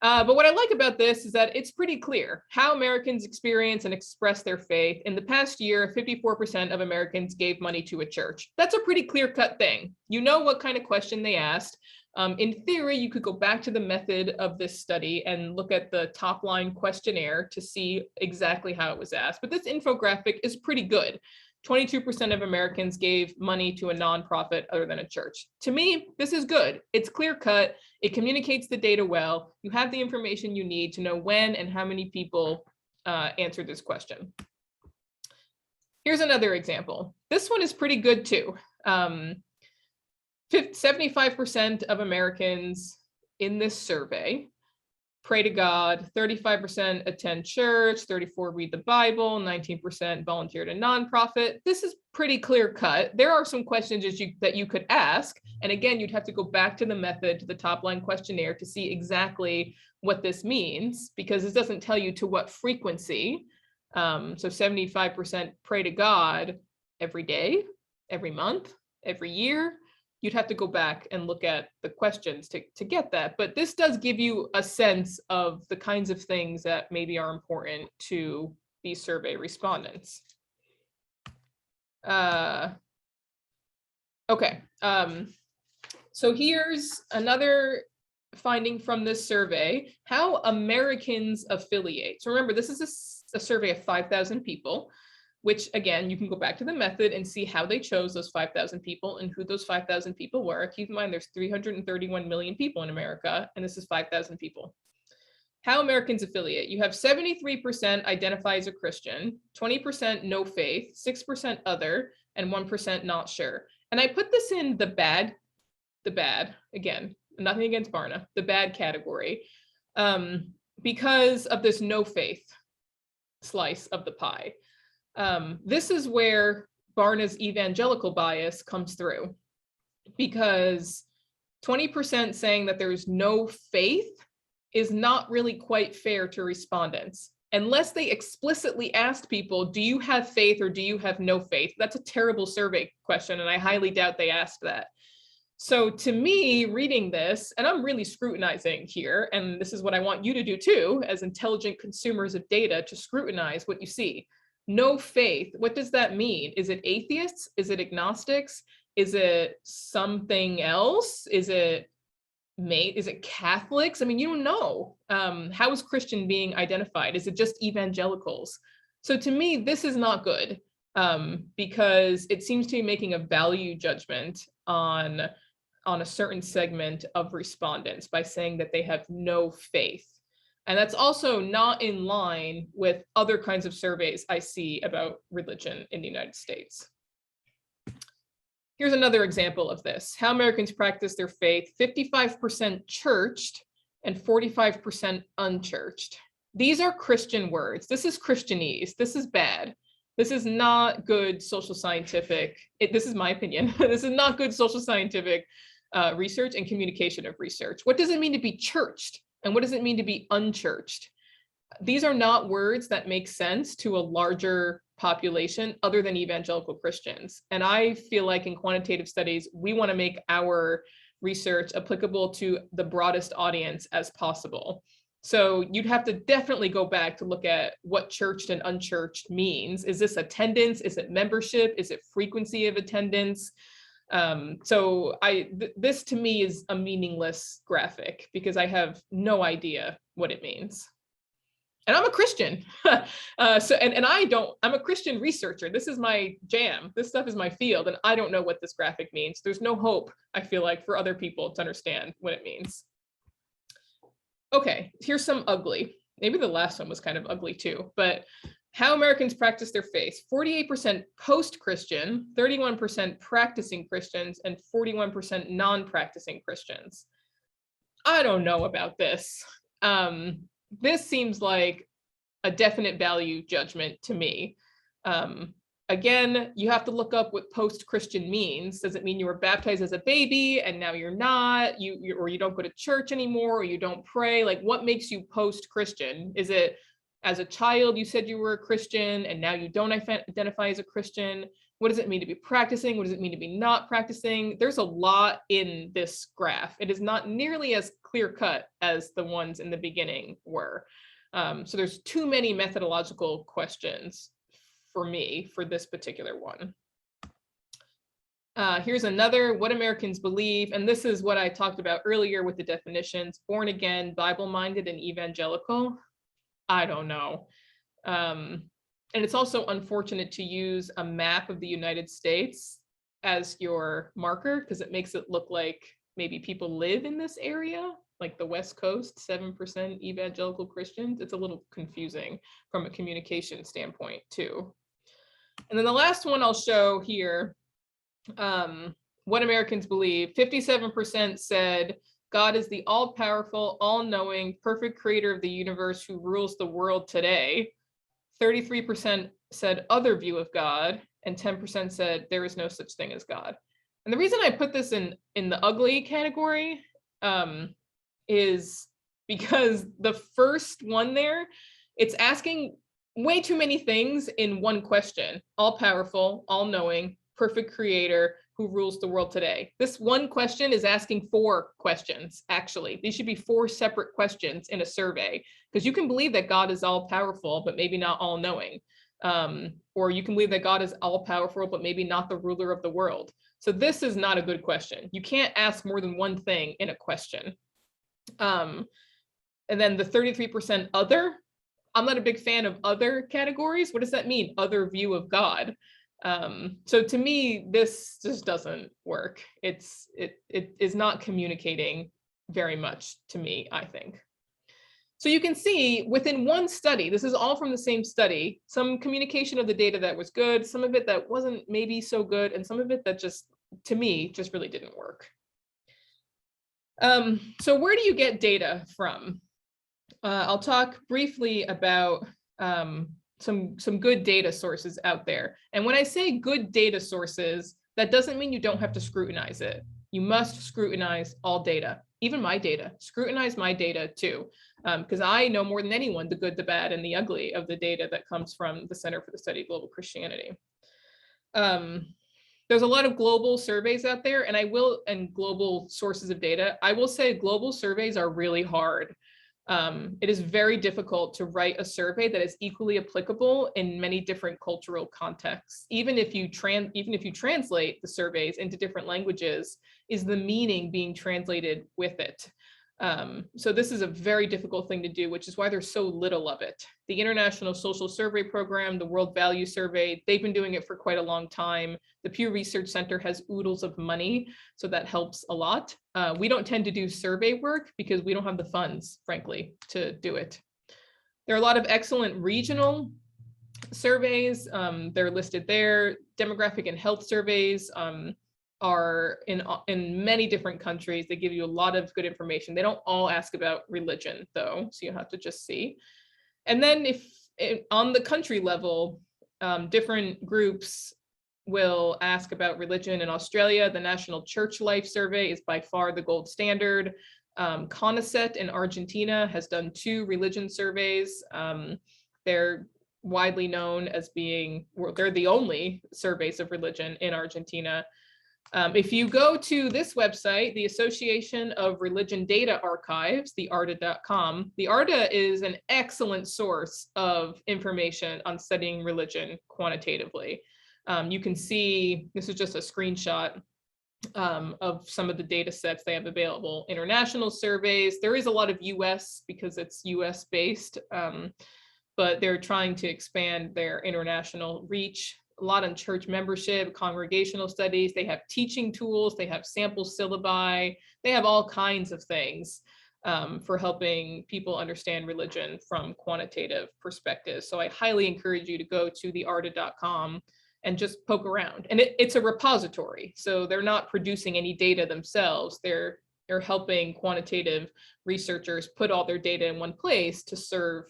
Speaker 2: But what I like about this is that it's pretty clear how Americans experience and express their faith. In the past year, 54% of Americans gave money to a church. That's a pretty clear-cut thing. You know what kind of question they asked. In theory, you could go back to the method of this study and look at the top line questionnaire to see exactly how it was asked. But this infographic is pretty good. 22% of Americans gave money to a nonprofit other than a church. To me, this is good. It's clear cut. It communicates the data well. You have the information you need to know when and how many people answered this question. Here's another example. This one is pretty good too. 75% of Americans in this survey pray to God, 35% attend church, 34% read the Bible, 19% volunteer to nonprofit. This is pretty clear cut. There are some questions that you could ask. And again, you'd have to go back to the method, to the top line questionnaire to see exactly what this means, because it doesn't tell you to what frequency. So 75% pray to God every day, every month, every year. You'd have to go back and look at the questions to get that. But this does give you a sense of the kinds of things that maybe are important to these survey respondents. Okay. So here's another finding from this survey, how Americans affiliate. So remember, this is a survey of 5,000 people. Which again, you can go back to the method and see how they chose those 5,000 people and who those 5,000 people were. Keep in mind, there's 331 million people in America, and this is 5,000 people. How Americans affiliate. You have 73% identify as a Christian, 20% no faith, 6% other, and 1% not sure. And I put this in the bad, again, nothing against Barna, the bad category, because of this no faith slice of the pie. This is where Barna's evangelical bias comes through, because 20% saying that there's no faith is not really quite fair to respondents. Unless they explicitly asked people, do you have faith or do you have no faith? That's a terrible survey question, and I highly doubt they asked that. So to me, reading this, and I'm really scrutinizing here, and this is what I want you to do too, as intelligent consumers of data, to scrutinize what you see. No faith, what does that mean? Is it atheists? Is it agnostics? Is it something else? Is it Catholics? I mean, you don't know. How is Christian being identified? Is it just evangelicals? So to me, this is not good, because it seems to be making a value judgment on a certain segment of respondents by saying that they have no faith. And that's also not in line with other kinds of surveys I see about religion in the United States. Here's another example of this. How Americans practice their faith, 55% churched and 45% unchurched. These are Christian words. This is Christianese. This is bad. This is not good social scientific, this is my opinion, this is not good social scientific research and communication of research. What does it mean to be churched? And what does it mean to be unchurched? These are not words that make sense to a larger population other than evangelical Christians. And I feel like in quantitative studies, we want to make our research applicable to the broadest audience as possible. So you'd have to definitely go back to look at what churched and unchurched means. Is this attendance? Is it membership? Is it frequency of attendance? This to me is a meaningless graphic because I have no idea what it means. And I'm a Christian. I'm a Christian researcher. This is my jam. This stuff is my field, and I don't know what this graphic means. There's no hope, I feel like, for other people to understand what it means. Okay, here's some ugly. Maybe the last one was kind of ugly too, but how Americans practice their faith. 48% post-Christian, 31% practicing Christians, and 41% non-practicing Christians. I don't know about this. This seems like a definite value judgment to me. Again, you have to look up what post-Christian means. Does it mean you were baptized as a baby and now you're not, or you don't go to church anymore, or you don't pray? Like, what makes you post-Christian? Is it as a child you said you were a Christian and now you don't identify as a Christian? What does it mean to be practicing? What does it mean to be not practicing? There's a lot in this graph. It is not nearly as clear-cut as the ones in the beginning were. So there's too many methodological questions for me for this particular one. Here's another, what Americans believe, and this is what I talked about earlier with the definitions: born again, Bible-minded, and evangelical. I don't know. And it's also unfortunate to use a map of the United States as your marker because it makes it look like maybe people live in this area, like the West Coast, 7% evangelical Christians. It's a little confusing from a communication standpoint too. And then the last one I'll show here, what Americans believe. 57% said God is the all-powerful, all-knowing, perfect creator of the universe who rules the world today. 33% said other view of God, and 10% said there is no such thing as God. And the reason I put this in the ugly category is because the first one there, it's asking way too many things in one question: all-powerful, all-knowing, perfect creator who rules the world today. This one question is asking 4 questions, actually. These should be 4 separate questions in a survey, because you can believe that God is all-powerful, but maybe not all-knowing. Or you can believe that God is all-powerful, but maybe not the ruler of the world. So this is not a good question. You can't ask more than one thing in a question. And then the 33% other, I'm not a big fan of other categories. What does that mean? Other view of God. So to me, this just doesn't work. It is not communicating very much to me, I think. So you can see within one study, this is all from the same study, some communication of the data that was good, some of it that wasn't maybe so good, and some of it that just, to me, just really didn't work. So where do you get data from? I'll talk briefly about some good data sources out there. And when I say good data sources, that doesn't mean you don't have to scrutinize it. You must scrutinize all data, even my data. Scrutinize my data too, because I know more than anyone the good, the bad, and the ugly of the data that comes from the Center for the Study of Global Christianity. There's a lot of global surveys out there, and global sources of data. I will say global surveys are really hard. It is very difficult to write a survey that is equally applicable in many different cultural contexts. Even if you translate the surveys into different languages, is the meaning being translated with it? So this is a very difficult thing to do, which is why there's so little of it. The International Social Survey Program, the World Value Survey, they've been doing it for quite a long time. The Pew Research Center has oodles of money, so that helps a lot. We don't tend to do survey work because we don't have the funds, frankly, to do it. There are a lot of excellent regional surveys. They're listed there. Demographic and health surveys are in many different countries. They give you a lot of good information. They don't all ask about religion though, so you have to just see. And then on the country level, different groups will ask about religion. In Australia, the National Church Life Survey is by far the gold standard. CONICET in Argentina has done 2 religion surveys. They're widely known as being, well, they're the only surveys of religion in Argentina. If you go to this website, the Association of Religion Data Archives, the ARDA.com, the ARDA is an excellent source of information on studying religion quantitatively. You can see, this is just a screenshot of some of the data sets they have available. International surveys, there is a lot of US because it's US based, but they're trying to expand their international reach. A lot on church membership, congregational studies, they have teaching tools, they have sample syllabi, they have all kinds of things for helping people understand religion from quantitative perspectives. So I highly encourage you to go to the arda.com and just poke around. And it's a repository, so they're not producing any data themselves. They're helping quantitative researchers put all their data in one place to serve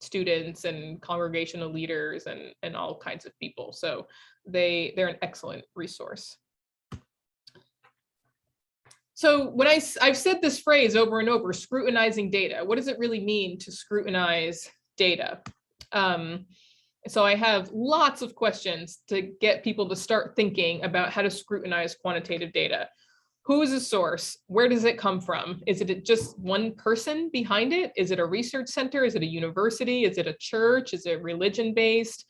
Speaker 2: students and congregational leaders and all kinds of people. So they're an excellent resource. So when I've said this phrase over and over, scrutinizing data, what does it really mean to scrutinize data? So I have lots of questions to get people to start thinking about how to scrutinize quantitative data. Who is the source? Where does it come from? Is it just one person behind it? Is it a research center? Is it a university? Is it a church? Is it religion-based?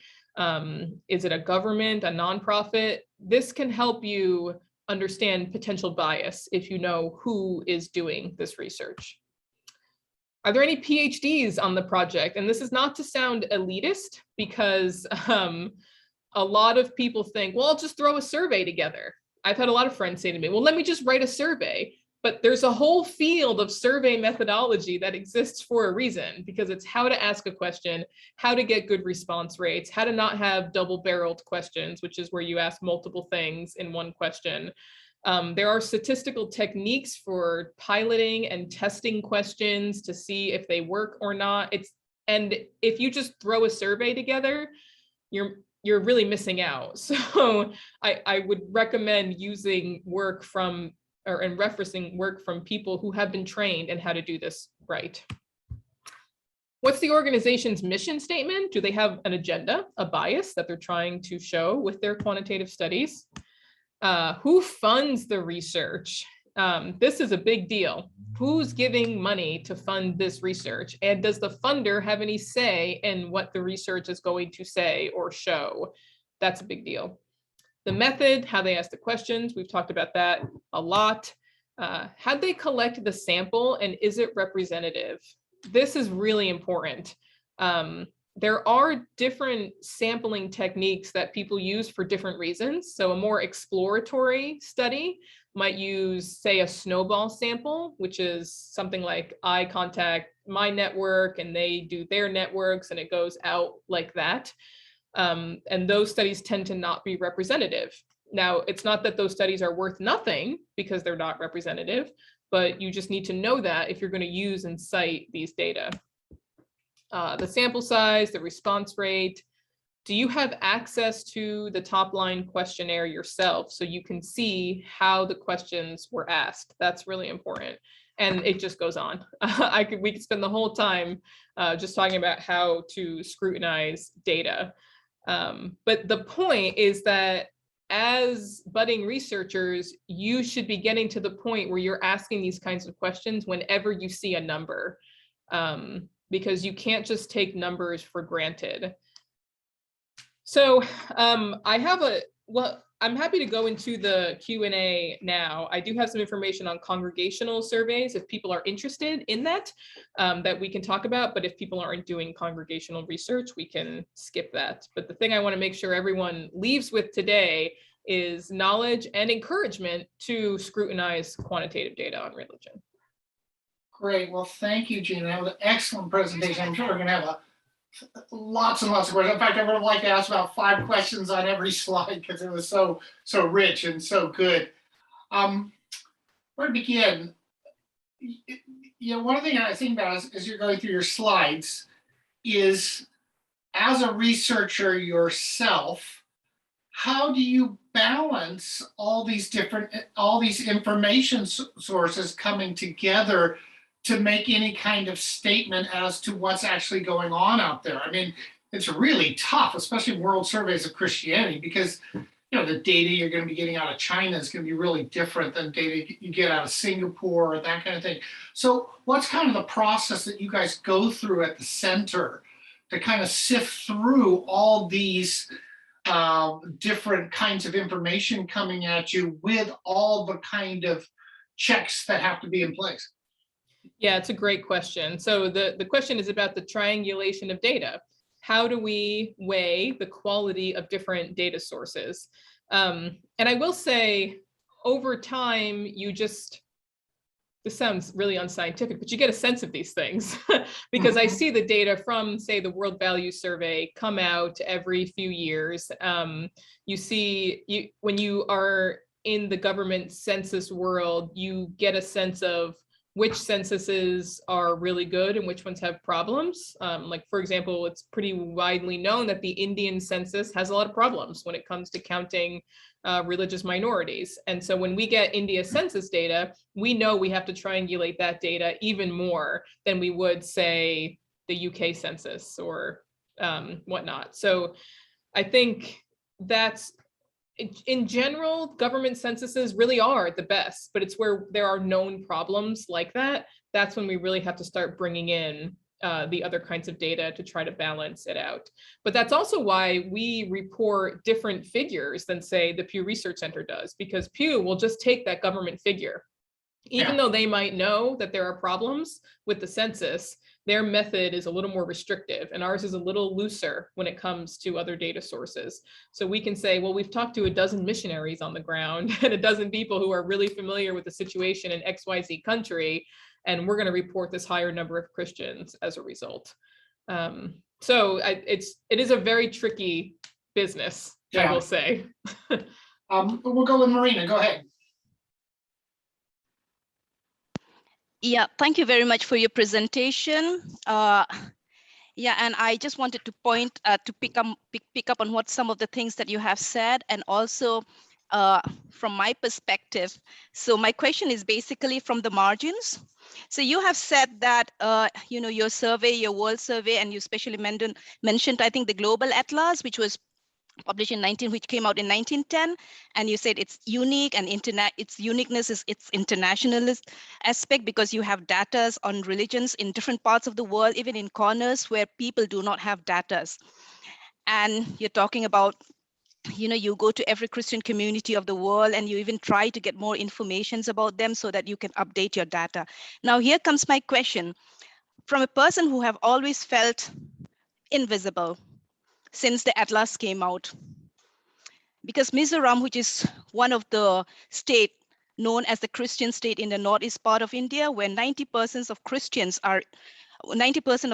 Speaker 2: Is it a government, a nonprofit? This can help you understand potential bias if you know who is doing this research. Are there any PhDs on the project? And this is not to sound elitist, because a lot of people think, well, I'll just throw a survey together. I've had a lot of friends say to me, well, let me just write a survey. But there's a whole field of survey methodology that exists for a reason, because it's how to ask a question, how to get good response rates, how to not have double-barreled questions, which is where you ask multiple things in one question. There are statistical techniques for piloting and testing questions to see if they work or not. And if you just throw a survey together, you're really missing out. So I would recommend using work from, and referencing work from people who have been trained in how to do this right. What's the organization's mission statement? Do they have an agenda, a bias that they're trying to show with their quantitative studies? Who funds the research? This is a big deal. Who's giving money to fund this research? And does the funder have any say in what the research is going to say or show? That's a big deal. The method, how they ask the questions, we've talked about that a lot. How'd they collect the sample, and is it representative? This is really important. There are different sampling techniques that people use for different reasons. So a more exploratory study might use, say, a snowball sample, which is something like I contact my network and they do their networks, and it goes out like that. And those studies tend to not be representative. Now, it's not that those studies are worth nothing because they're not representative, but you just need to know that if you're going to use and cite these data. The sample size, the response rate. Do you have access to the top line questionnaire yourself so you can see how the questions were asked? That's really important. And it just goes on. We could spend the whole time just talking about how to scrutinize data. But the point is that as budding researchers, you should be getting to the point where you're asking these kinds of questions whenever you see a number, because you can't just take numbers for granted. So I'm happy to go into the Q&A now. I do have some information on congregational surveys if people are interested in that, that we can talk about. But if people aren't doing congregational research, we can skip that. But the thing I want to make sure everyone leaves with today is knowledge and encouragement to scrutinize quantitative data on religion.
Speaker 1: Great. Well, thank you, Gina. That was an excellent presentation. I'm sure we're going to have lots and lots of questions. In fact, I would have liked to ask about 5 questions on every slide because it was so rich and so good. Where to begin? You know, one thing I think about as you're going through your slides is, as a researcher yourself, how do you balance all these information sources coming together to make any kind of statement as to what's actually going on out there? I mean, it's really tough, especially world surveys of Christianity, because the data you're going to be getting out of China is going to be really different than data you get out of Singapore or that kind of thing. So what's kind of the process that you guys go through at the center to kind of sift through all these different kinds of information coming at you with all the kind of checks that have to be in place?
Speaker 2: Yeah, it's a great question. So the question is about the triangulation of data. How do we weigh the quality of different data sources? And I will say, over time, this sounds really unscientific, but you get a sense of these things because I see the data from, say, the World Value Survey come out every few years. You see, when you are in the government census world, you get a sense of which censuses are really good and which ones have problems. Like, for example, it's pretty widely known that the Indian census has a lot of problems when it comes to counting religious minorities. And so when we get India census data, we know we have to triangulate that data even more than we would, say, the UK census or whatnot. So I think that's, in general, government censuses really are the best, but it's where there are known problems like that. That's when we really have to start bringing in the other kinds of data to try to balance it out. But that's also why we report different figures than, say, the Pew Research Center does, because Pew will just take that government figure. Even though they might know that there are problems with the census, their method is a little more restrictive and ours is a little looser when it comes to other data sources. So we can say, well, we've talked to a dozen missionaries on the ground and a dozen people who are really familiar with the situation in XYZ country, and we're going to report this higher number of Christians as a result. So it is a very tricky business, I will say.
Speaker 1: We'll go with Marina. Go ahead.
Speaker 3: Yeah, thank you very much for your presentation. Yeah, and I just wanted to point to pick up on what some of the things that you have said, and also from my perspective. So my question is basically from the margins. So you have said that your survey, your world survey, and you especially mentioned I think the Global Atlas, which was published which came out in 1910, and you said it's unique, and its uniqueness is its internationalist aspect, because you have data on religions in different parts of the world, even in corners where people do not have data. And you're talking about, you go to every Christian community of the world and you even try to get more information about them so that you can update your data. Now here comes my question. From a person who have always felt invisible since the Atlas came out, because Mizoram, which is one of the state known as the Christian state in the northeast part of India, where 90% of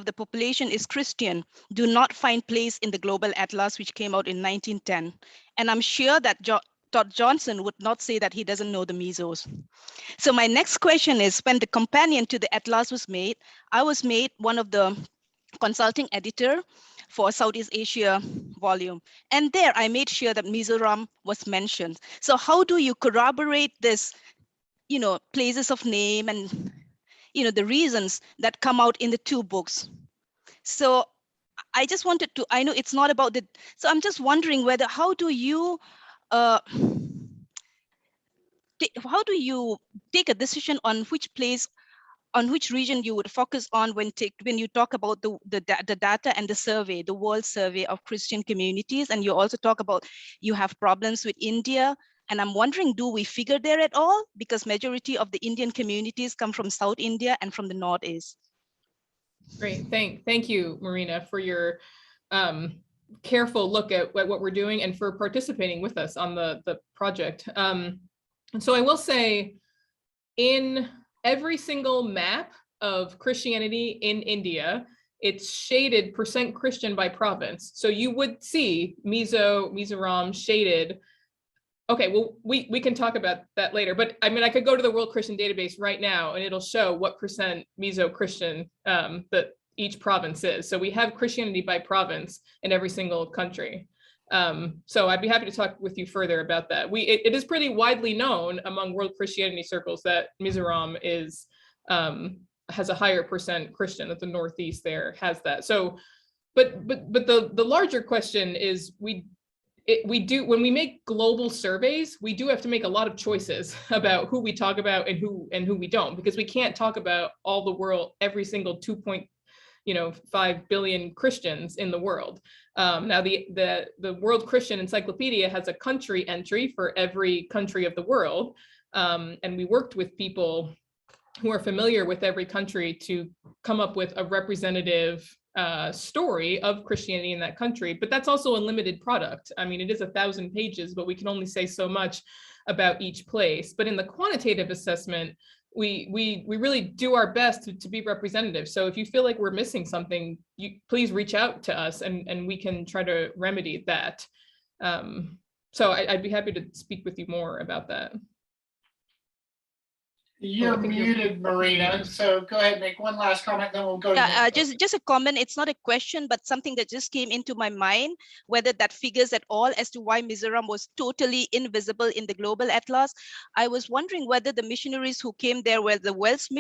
Speaker 3: the population is Christian, do not find place in the Global Atlas, which came out in 1910. And I'm sure that Todd Johnson would not say that he doesn't know the Mizos. So my next question is, when the companion to the Atlas was made, I was made one of the consulting editor for Southeast Asia volume. And there I made sure that Mizoram was mentioned. So how do you corroborate this, places of name and, the reasons that come out in the two books? So I just wanted to, I know it's not about so I'm just wondering how do you take a decision on which place, on which region you would focus on when you talk about the data and the survey, the world survey of Christian communities, and you also talk about you have problems with India, and I'm wondering, do we figure there at all? Because majority of the Indian communities come from South India and from the Northeast.
Speaker 2: Great, thank you, Marina, for your careful look at what we're doing and for participating with us on the project. And so I will say, in every single map of Christianity in India, it's shaded percent Christian by province. So you would see Mizoram shaded. Okay, well, we can talk about that later, but I mean, I could go to the World Christian Database right now and it'll show what percent Mizo Christian that each province is. So we have Christianity by province in every single country. So I'd be happy to talk with you further about that. It is pretty widely known among world Christianity circles that Mizoram has a higher percent Christian, that the Northeast there has that. So But the larger question is we do, when we make global surveys, we do have to make a lot of choices about who we talk about and who we don't, because we can't talk about all the world, every single 2.5 billion Christians in the world. Now the World Christian Encyclopedia has a country entry for every country of the world. And we worked with people who are familiar with every country to come up with a representative story of Christianity in that country. But that's also a limited product. I mean, it is 1,000 pages, but we can only say so much about each place. But in the quantitative assessment, we really do our best to be representative. So if you feel like we're missing something, please reach out to us and we can try to remedy that. So I'd be happy to speak with you more about that.
Speaker 1: You're muted, Marina. So go ahead and make one last comment, then we'll go to
Speaker 3: just a comment. It's not a question, but something that just came into my mind, whether that figures at all as to why Mizoram was totally invisible in the global atlas. I was wondering whether the missionaries who came there were the Welsh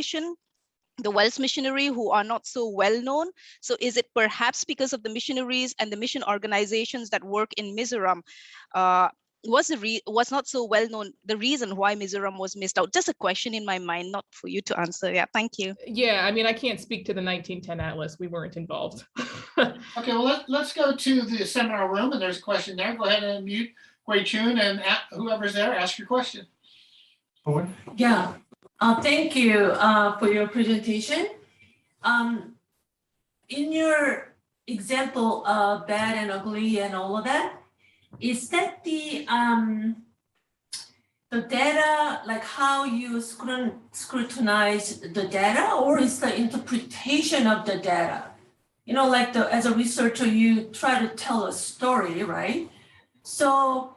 Speaker 3: missionary who are not so well known. So is it perhaps because of the missionaries and the mission organizations that work in Mizoram was not so well known, the reason why Mizoram was missed out? Just a question in my mind, not for you to answer. Yeah, thank you.
Speaker 2: Yeah, I mean, I can't speak to the 1910 Atlas. We weren't involved.
Speaker 1: Okay, well, let's go to the seminar room, and there's a question there. Go ahead and mute Wei Chun, and whoever's there, ask your question.
Speaker 4: Yeah, thank you for your presentation. In your example of bad and ugly and all of that, is that the data, like how you scrutinize the data, or is the interpretation of the data? You know, like as a researcher, you try to tell a story, right? So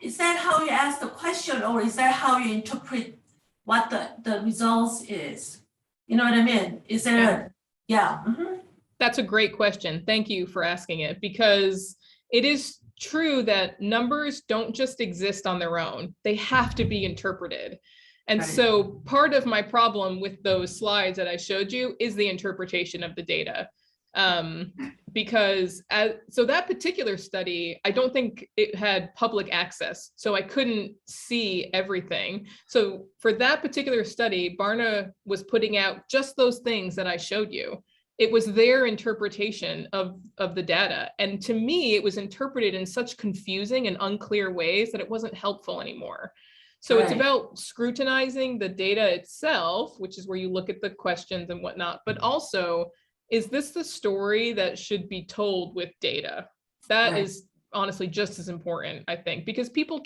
Speaker 4: is that how you ask the question, or is that how you interpret what the results is? You know what I mean? Is there, yeah. Mm-hmm.
Speaker 2: That's a great question. Thank you for asking it, because it is true that numbers don't just exist on their own. They have to be interpreted. And
Speaker 4: Right.
Speaker 2: So part of my problem with those slides that I showed you is the interpretation of the data. So that particular study, I don't think it had public access, so I couldn't see everything. So for that particular study, Barna was putting out just those things that I showed you. It was their interpretation of the data. And to me, it was interpreted in such confusing and unclear ways that it wasn't helpful anymore. So It's about scrutinizing the data itself, which is where you look at the questions and whatnot, but also, is this the story that should be told with data? That is honestly just as important, I think, because people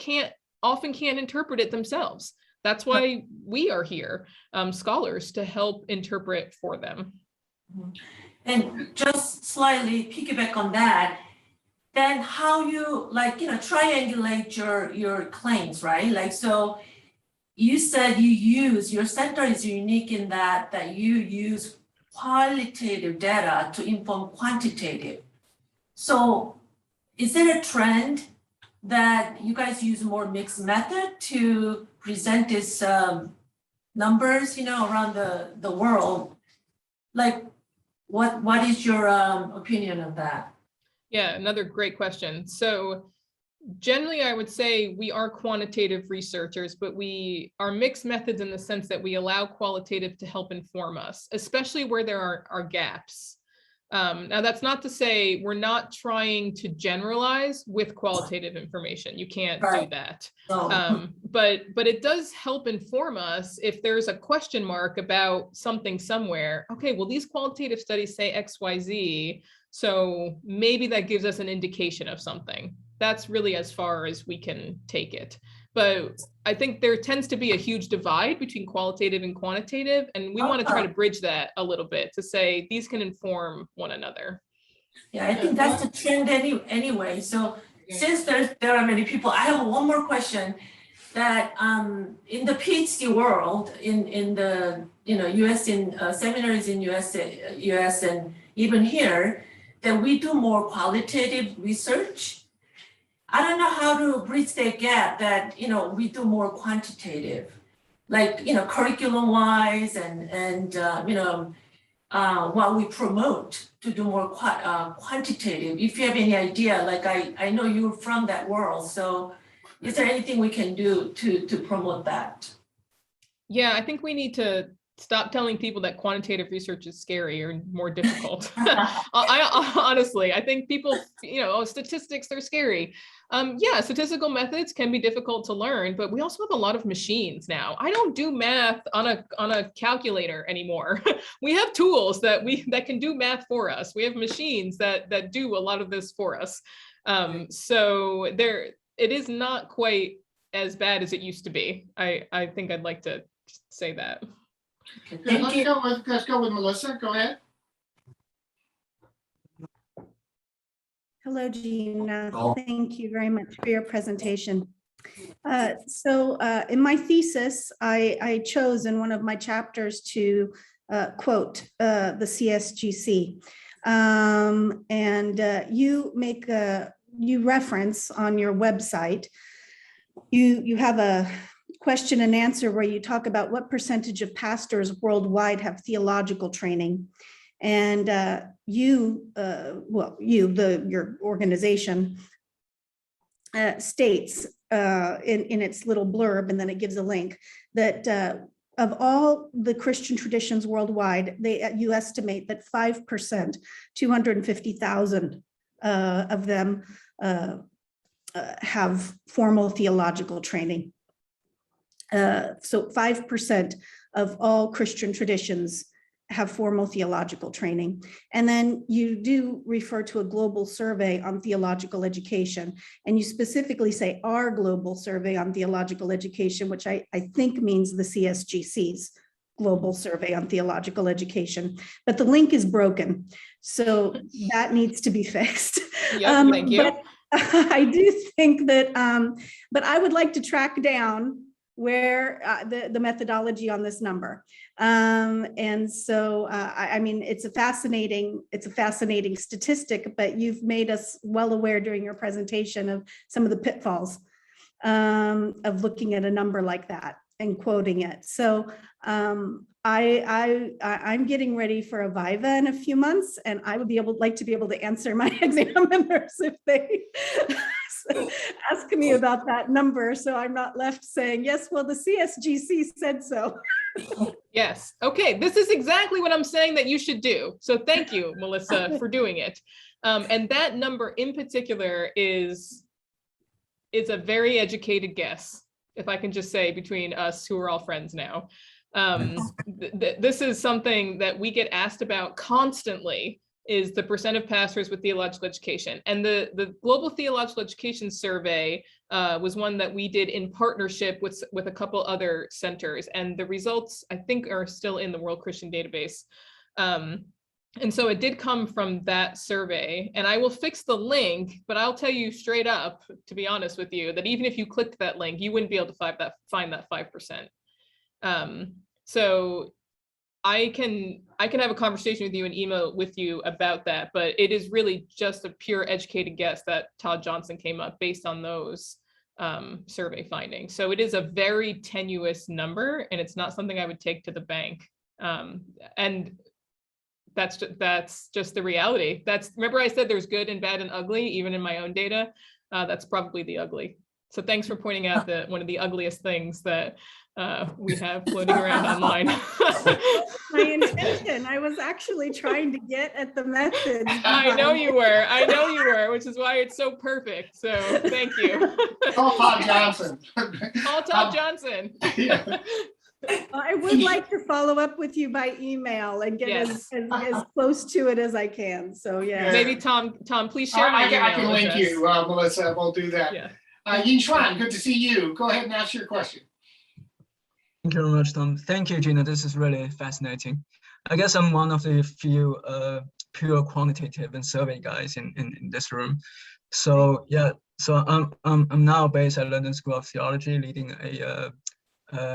Speaker 2: often can't interpret it themselves. That's why we are here, scholars, to help interpret for them.
Speaker 4: And just slightly piggyback on that, then how you triangulate your claims, right? Like, so you said your center is unique in that you use qualitative data to inform quantitative. So is there a trend that you guys use more mixed method to present these numbers, around the world? Like, what is your opinion of that?
Speaker 2: Yeah, another great question. So generally, I would say we are quantitative researchers, but we are mixed methods in the sense that we allow qualitative to help inform us, especially where there are gaps. Now, that's not to say we're not trying to generalize with qualitative information. You can't do that. But it does help inform us if there's a question mark about something somewhere. Okay, well, these qualitative studies say X, Y, Z, so maybe that gives us an indication of something. That's really as far as we can take it. But I think there tends to be a huge divide between qualitative and quantitative, and we want to try to bridge that a little bit to say these can inform one another.
Speaker 4: Yeah, I think that's the trend anyway. So since there are many people, I have one more question that in the PhD world, in the US, in seminaries in US and even here, that we do more qualitative research. I don't know how to bridge that gap that, we do more quantitative, like, curriculum wise and while we promote to do more quantitative? If you have any idea, like I know you're from that world, so is there anything we can do to promote that?
Speaker 2: Yeah, I think we need to stop telling people that quantitative research is scary or more difficult. I honestly, I think people, oh, statistics, they're scary. Yeah, statistical methods can be difficult to learn, but we also have a lot of machines now. I don't do math on a calculator anymore. We have tools that can do math for us. We have machines that do a lot of this for us. So it is not quite as bad as it used to be. I think I'd like to say that.
Speaker 1: Okay, let's go with Melissa. Go ahead.
Speaker 5: Hello, Gina. Thank you very much for your presentation. In my thesis, I chose in one of my chapters to quote the CSGC. You reference on your website, you have a question and answer where you talk about what percentage of pastors worldwide have theological training. And your organization states in its little blurb, and then it gives a link, that of all the Christian traditions worldwide, you estimate that 5%, 250,000 of them have formal theological training. So 5% of all Christian traditions have formal theological training. And then you do refer to a global survey on theological education. And you specifically say our global survey on theological education, which I think means the CSGC's global survey on theological education. But the link is broken. So that needs to be fixed.
Speaker 2: Yeah, thank you.
Speaker 5: But I do think that, but I would like to track down where the methodology on this number. And so, I mean, it's a fascinating statistic, but you've made us well aware during your presentation of some of the pitfalls of looking at a number like that and quoting it. So I'm getting ready for a Viva in a few months, and I would like to be able to answer my examiners if they ask me about that number, so I'm not left saying, yes, well, the CSGC said so.
Speaker 2: Yes. Okay. This is exactly what I'm saying that you should do. So thank you, Melissa, for doing it. And that number in particular is a very educated guess, if I can just say, between us who are all friends now. This is something that we get asked about constantly, is the percent of pastors with theological education. And the Global Theological Education Survey was one that we did in partnership with a couple other centers. And the results, I think, are still in the World Christian Database. And so it did come from that survey. And I will fix the link, but I'll tell you straight up, to be honest with you, that even if you clicked that link, you wouldn't be able to find that 5%. So I can have a conversation with you and email with you about that, but it is really just a pure educated guess that Todd Johnson came up based on those survey findings. So it is a very tenuous number, and it's not something I would take to the bank. And that's just the reality. Remember I said there's good and bad and ugly, even in my own data. That's probably the ugly. So thanks for pointing out that one of the ugliest things that we have floating around online.
Speaker 5: My intention. I was actually trying to get at the method.
Speaker 2: I know you were, which is why it's so perfect. So thank you.
Speaker 1: Call Todd Johnson.
Speaker 2: Call Todd Johnson.
Speaker 1: Yeah.
Speaker 5: I would like to follow up with you by email and get
Speaker 2: Yes.
Speaker 5: as close to it as I can. So yeah.
Speaker 2: Maybe Tom, please share my
Speaker 1: I
Speaker 2: email
Speaker 1: can link
Speaker 2: address.
Speaker 1: you, Melissa. We'll do that.
Speaker 2: Yeah.
Speaker 1: Yin Xuan, good to see you. Go ahead and ask your question.
Speaker 6: Thank you very much, Tom. Thank you, Gina. This is really fascinating. I guess I'm one of the few pure quantitative and survey guys in this room. So yeah, so I'm now based at London School of Theology, leading a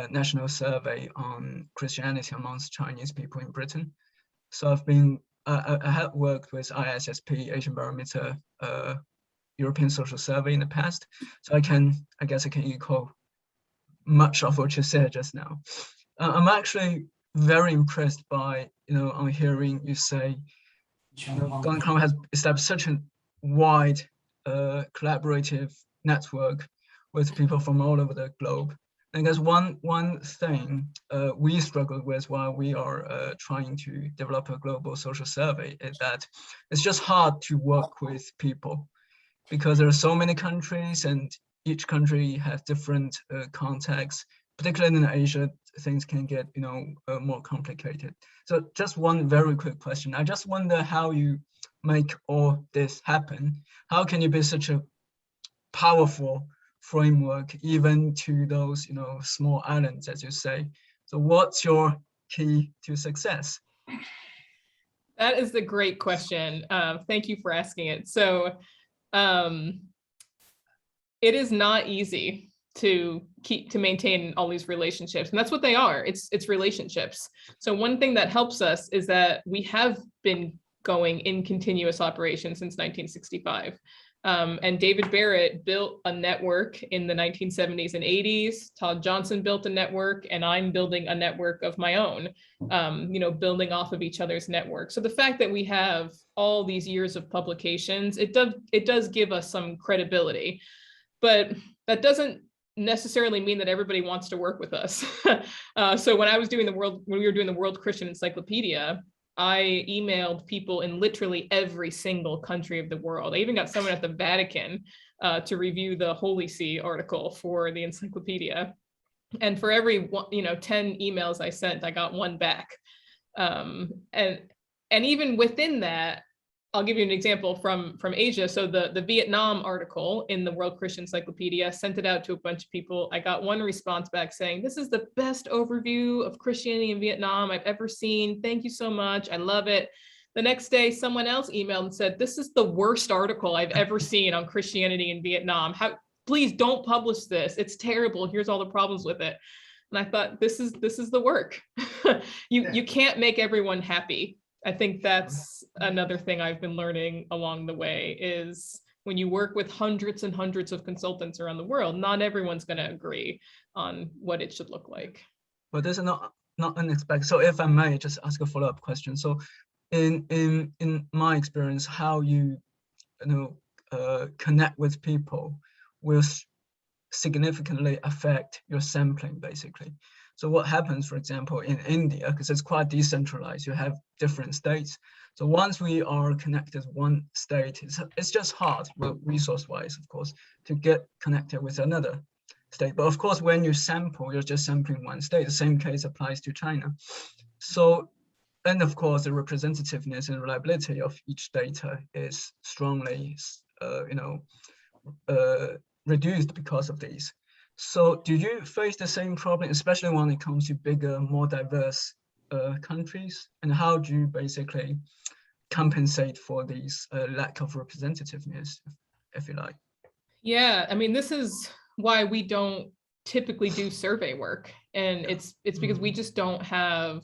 Speaker 6: national survey on Christianity amongst Chinese people in Britain. So I have worked with ISSP, Asian Barometer, European Social Survey in the past. So I guess I can echo much of what you said just now. I'm actually very impressed by, on hearing you say, Gordon-Conwell has established such a wide collaborative network with people from all over the globe. I guess one thing we struggle with while we are trying to develop a global social survey is that it's just hard to work with people because there are so many countries and each country has different contexts. Particularly in Asia, things can get more complicated. So just one very quick question. I just wonder how you make all this happen. How can you be such a powerful framework even to those small islands, as you say? So what's your key to success?
Speaker 2: That is a great question. Thank you for asking it. So it is not easy to maintain all these relationships, and that's what they are. It's relationships. So one thing that helps us is that we have been going in continuous operation since 1965. And David Barrett built a network in the 1970s and 80s. Todd Johnson built a network, and I'm building a network of my own, building off of each other's network. So the fact that we have all these years of publications, it does give us some credibility, but that doesn't necessarily mean that everybody wants to work with us. So when we were doing the World Christian Encyclopedia, I emailed people in literally every single country of the world. I even got someone at the Vatican to review the Holy See article for the encyclopedia. And for every 10 emails I sent, I got one back. And even within that, I'll give you an example from Asia. So the Vietnam article in the World Christian Encyclopedia, sent it out to a bunch of people. I got one response back saying, "This is the best overview of Christianity in Vietnam I've ever seen. Thank you so much. I love it." The next day, someone else emailed and said, "This is the worst article I've ever seen on Christianity in Vietnam. Please don't publish this. It's terrible. Here's all the problems with it." And I thought, this is the work. You can't make everyone happy. I think that's another thing I've been learning along the way is when you work with hundreds and hundreds of consultants around the world, not everyone's going to agree on what it should look like.
Speaker 6: But this is not unexpected. So if I may just ask a follow-up question. So in my experience, how you connect with people will significantly affect your sampling, basically. So what happens, for example, in India, because it's quite decentralized, you have different states. So once we are connected one state, it's just hard, well, resource-wise, of course, to get connected with another state. But of course, when you sample, you're just sampling one state. The same case applies to China. So, and of course, the representativeness and reliability of each data is strongly, reduced because of these. So do you face the same problem, especially when it comes to bigger, more diverse countries? And how do you basically compensate for these lack of representativeness, if you like?
Speaker 2: Yeah, I mean, this is why we don't typically do survey work. And it's because we just don't have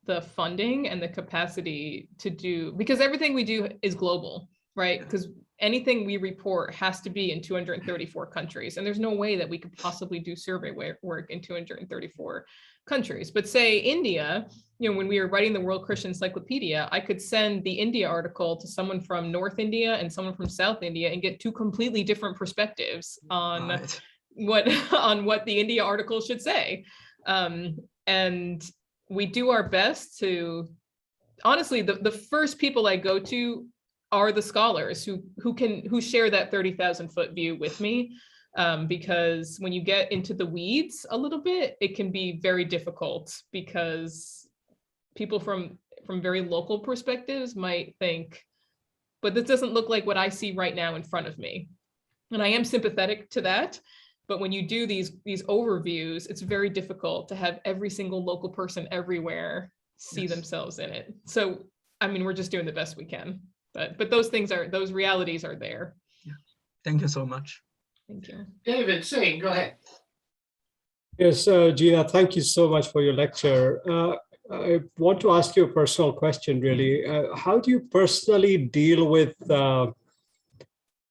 Speaker 2: the funding and the capacity to do, because everything we do is global, right? Because anything we report has to be in 234 countries. And there's no way that we could possibly do survey work in 234 countries. But say India, when we were writing the World Christian Encyclopedia, I could send the India article to someone from North India and someone from South India and get two completely different perspectives on what the India article should say. And we do our best to, honestly, the first people I go to are the scholars who share that 30,000 foot view with me, because when you get into the weeds a little bit, it can be very difficult because people from very local perspectives might think, but this doesn't look like what I see right now in front of me. And I am sympathetic to that. But when you do these overviews, it's very difficult to have every single local person everywhere see themselves in it. So, I mean, we're just doing the best we can. But those realities are there.
Speaker 6: Yeah. Thank you so much.
Speaker 2: Thank you.
Speaker 1: David, Singh, go ahead.
Speaker 7: Yes, Gina, thank you so much for your lecture. I want to ask you a personal question, really. How do you personally deal with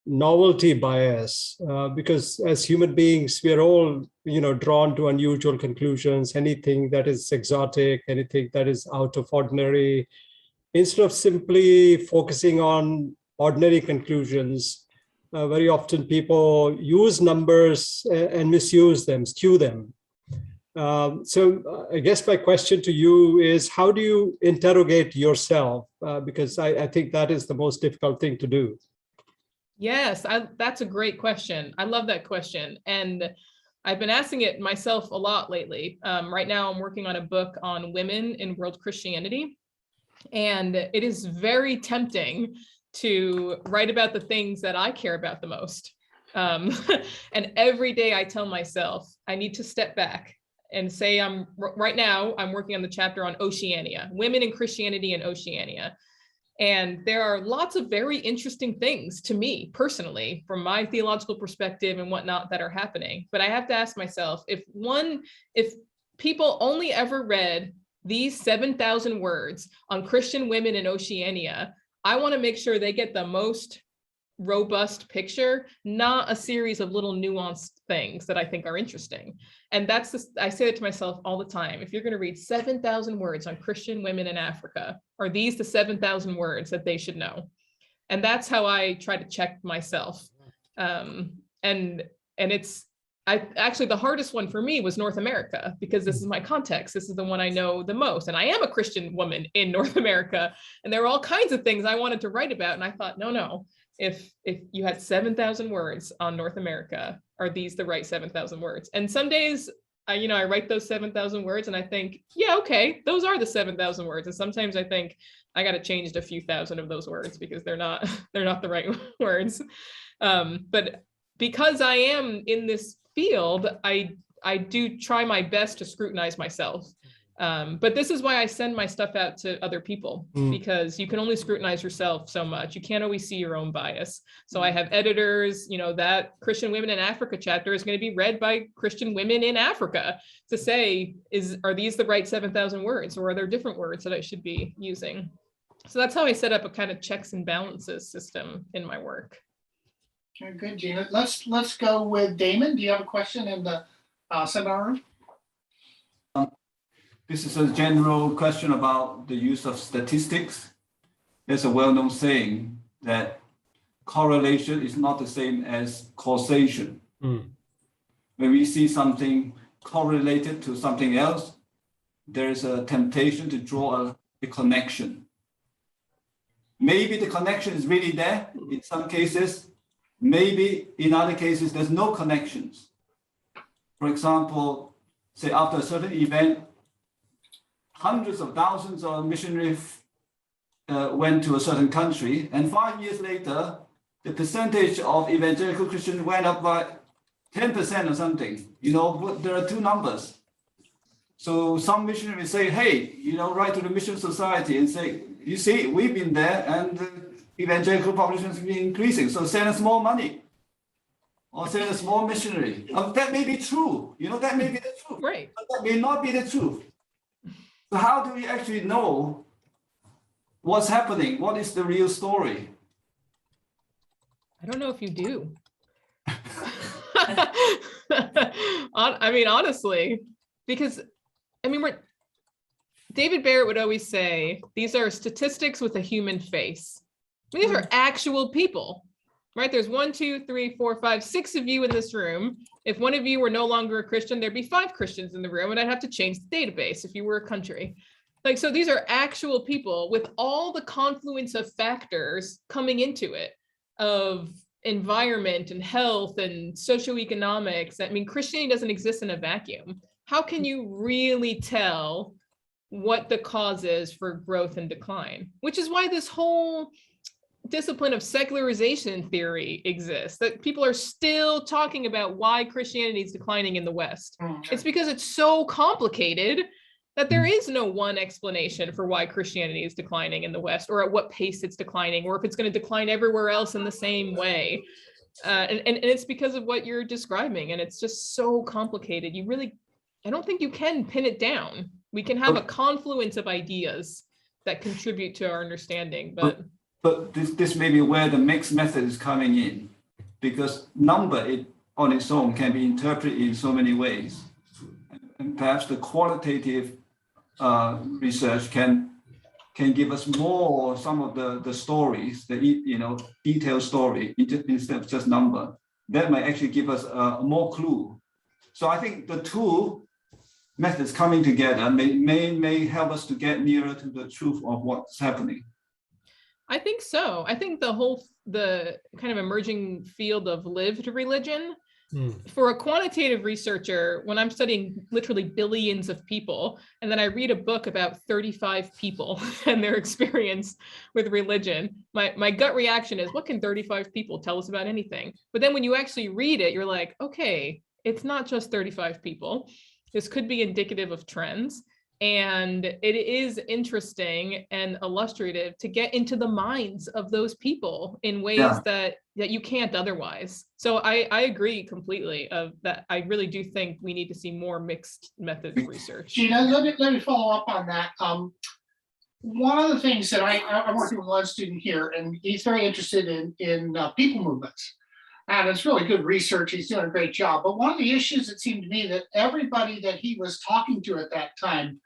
Speaker 7: novelty bias, because as human beings, we are all, drawn to unusual conclusions, anything that is exotic, anything that is out of ordinary. Instead of simply focusing on ordinary conclusions, very often people use numbers and misuse them, skew them. So I guess my question to you is, how do you interrogate yourself? Because I think that is the most difficult thing to do.
Speaker 2: Yes, that's a great question. I love that question. And I've been asking it myself a lot lately. Right now, I'm working on a book on women in world Christianity. And it is very tempting to write about the things that I care about the most. And every day I tell myself, I need to step back and say, right now, I'm working on the chapter on Oceania, women in Christianity in Oceania. And there are lots of very interesting things to me personally, from my theological perspective and whatnot, that are happening. But I have to ask myself, if people only ever read these 7,000 words on Christian women in Oceania, I want to make sure they get the most robust picture, not a series of little nuanced things that I think are interesting. And I say that to myself all the time. If you're going to read 7,000 words on Christian women in Africa, are these the 7,000 words that they should know? And that's how I try to check myself. And it's actually the hardest one for me was North America, because this is my context. This is the one I know the most. And I am a Christian woman in North America. And there were all kinds of things I wanted to write about. And I thought, no. If you had 7,000 words on North America, are these the right 7,000 words? And some days, I write those 7,000 words and I think, yeah, okay, those are the 7,000 words. And sometimes I think I got to change a few thousand of those words because they're not the right words. But because I am in this field, I do try my best to scrutinize myself. But this is why I send my stuff out to other people, because you can only scrutinize yourself so much. You can't always see your own bias. So I have editors, that Christian Women in Africa chapter is going to be read by Christian women in Africa to say, are these the right 7,000 words, or are there different words that I should be using? So that's how I set up a kind of checks and balances system in my work.
Speaker 1: Okay, good, Gina. Let's go with Damon. Do you have a question in the seminar room?
Speaker 8: This is a general question about the use of statistics. There's a well-known saying that correlation is not the same as causation. When we see something correlated to something else, there is a temptation to draw a connection. Maybe the connection is really there in some cases. Maybe in other cases, there's no connections. For example, say after a certain event, hundreds of thousands of missionaries went to a certain country, and 5 years later, the percentage of evangelical Christians went up by 10% or something. But there are two numbers. So some missionaries say, hey, write to the Mission Society and say, you see, we've been there and the evangelical population has been increasing, so send us more money. Or send us more missionary. That may be true. That may be the truth.
Speaker 2: Right.
Speaker 8: But that may not be the truth. So how do we actually know what's happening? What is the real story?
Speaker 2: I don't know if you do. Honestly, because David Barrett would always say, these are statistics with a human face. These are actual people, right? There's 1, 2, 3, 4, 5, 6 of you in this room. If one of you were no longer a Christian, there'd be 5 Christians in the room, and I'd have to change the database if you were a country. So these are actual people with all the confluence of factors coming into it, of environment and health and socioeconomics. Christianity doesn't exist in a vacuum. How can you really tell what the cause is for growth and decline? Which is why this whole discipline of secularization theory exists, that people are still talking about why Christianity is declining in the West. It's because it's so complicated that there is no one explanation for why Christianity is declining in the West, or at what pace it's declining, or if it's going to decline everywhere else in the same way. And it's because of what you're describing, and it's just so complicated. I don't think you can pin it down. We can have a confluence of ideas that contribute to our understanding, but
Speaker 8: this may be where the mixed method is coming in. because number on its own can be interpreted in so many ways. And perhaps the qualitative research can give us more, some of the stories, the detailed story instead of just number. That might actually give us more clue. So I think the two methods coming together may help us to get nearer to the truth of what's happening.
Speaker 2: I think so. I think the kind of emerging field of lived religion, for a quantitative researcher, when I'm studying literally billions of people, and then I read a book about 35 people and their experience with religion, my gut reaction is, what can 35 people tell us about anything? But then when you actually read it, you're like, okay, it's not just 35 people. This could be indicative of trends. And it is interesting and illustrative to get into the minds of those people in ways that you can't otherwise. So I agree completely of that. I really do think we need to see more mixed methods research.
Speaker 1: Gina, let me follow up on that. One of the things that I'm working with one student here, and he's very interested in people movements. And it's really good research. He's doing a great job. But one of the issues, it seemed to me, that everybody that he was talking to at that time,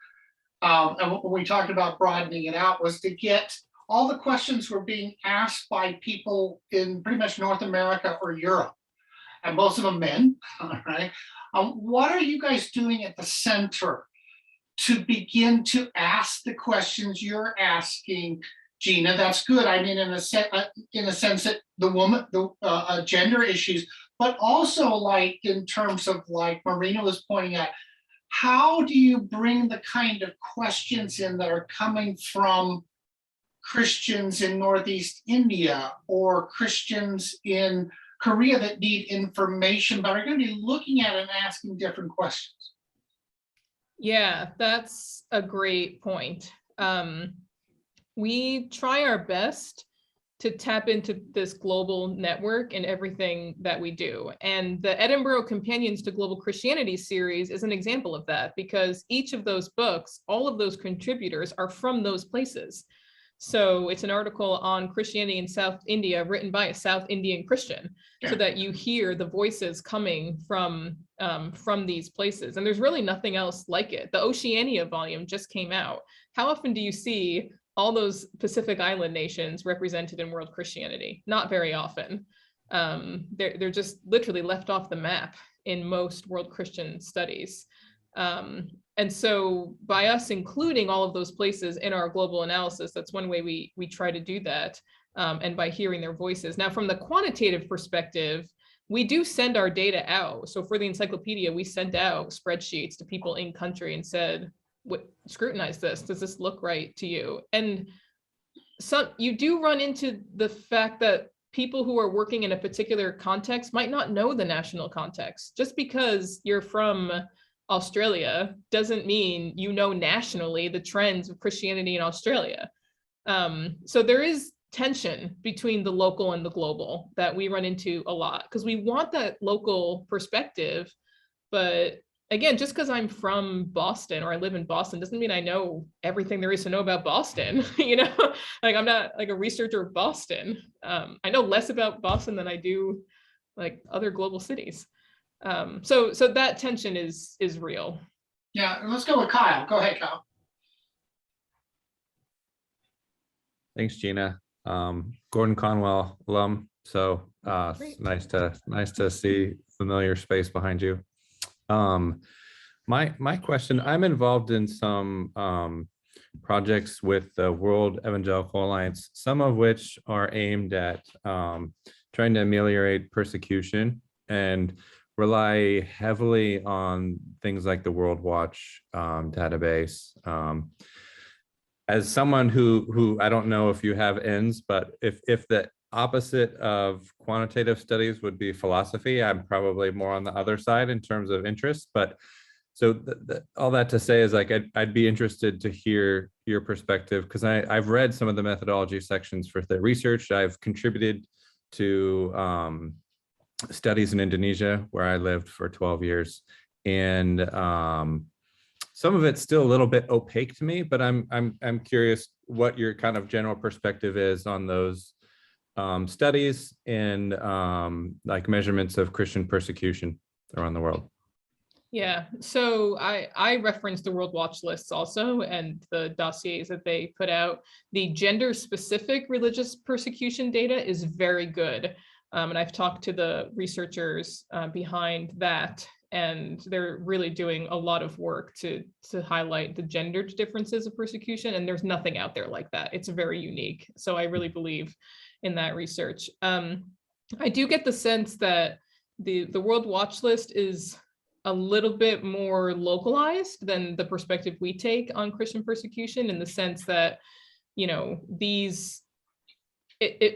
Speaker 1: and when we talked about broadening it out, was to get all the questions were being asked by people in pretty much North America or Europe, and most of them men, all right? What are you guys doing at the center to begin to ask the questions you're asking, Gina? That's good. I mean, in a sense that the gender issues, but also like in terms of like Marina was pointing out, how do you bring the kind of questions in that are coming from Christians in Northeast India or Christians in Korea that need information, but are going to be looking at it and asking different questions?
Speaker 2: Yeah, that's a great point. We try our best to tap into this global network in everything that we do. And the Edinburgh Companions to Global Christianity series is an example of that, because each of those books, all of those contributors are from those places. So it's an article on Christianity in South India written by a South Indian Christian, so that you hear the voices coming from these places. And there's really nothing else like it. The Oceania volume just came out. How often do you see all those Pacific Island nations represented in world Christianity? Not very often. They're just literally left off the map in most world Christian studies. And so by us including all of those places in our global analysis, that's one way we try to do that, and by hearing their voices. Now, from the quantitative perspective, we do send our data out. So for the encyclopedia, we sent out spreadsheets to people in country and said, scrutinize this. Does this look right to you? And so you do run into the fact that people who are working in a particular context might not know the national context. Just because you're from Australia doesn't mean you know nationally the trends of Christianity in Australia. So there is tension between the local and the global that we run into a lot, because we want that local perspective. But again, just because I'm from Boston or I live in Boston doesn't mean I know everything there is to know about Boston. You know, like I'm not like a researcher of Boston. I know less about Boston than I do like other global cities. So that tension is real.
Speaker 1: Yeah, let's go with Kyle. Go ahead, Kyle.
Speaker 9: Thanks, Gina. Gordon-Conwell alum. So nice to see familiar space behind you. My question, I'm involved in some projects with the World Evangelical Alliance, some of which are aimed at trying to ameliorate persecution and rely heavily on things like the World Watch database. As someone who I don't know if you have ends, but if the opposite of quantitative studies would be philosophy, I'm probably more on the other side in terms of interest. But so all that to say is like I'd be interested to hear your perspective, because I've read some of the methodology sections for the research. I've contributed to studies in Indonesia, where I lived for 12 years, and some of it's still a little bit opaque to me. But I'm curious what your kind of general perspective is on those studies and like measurements of Christian persecution around the world.
Speaker 2: Yeah, so I referenced the World Watch lists also and the dossiers that they put out. The gender-specific religious persecution data is very good. And I've talked to the researchers behind that, and they're really doing a lot of work to highlight the gendered differences of persecution, and there's nothing out there like that. It's very unique. So I really believe in that research. I do get the sense that the World Watch list is a little bit more localized than the perspective we take on Christian persecution, in the sense that, you know,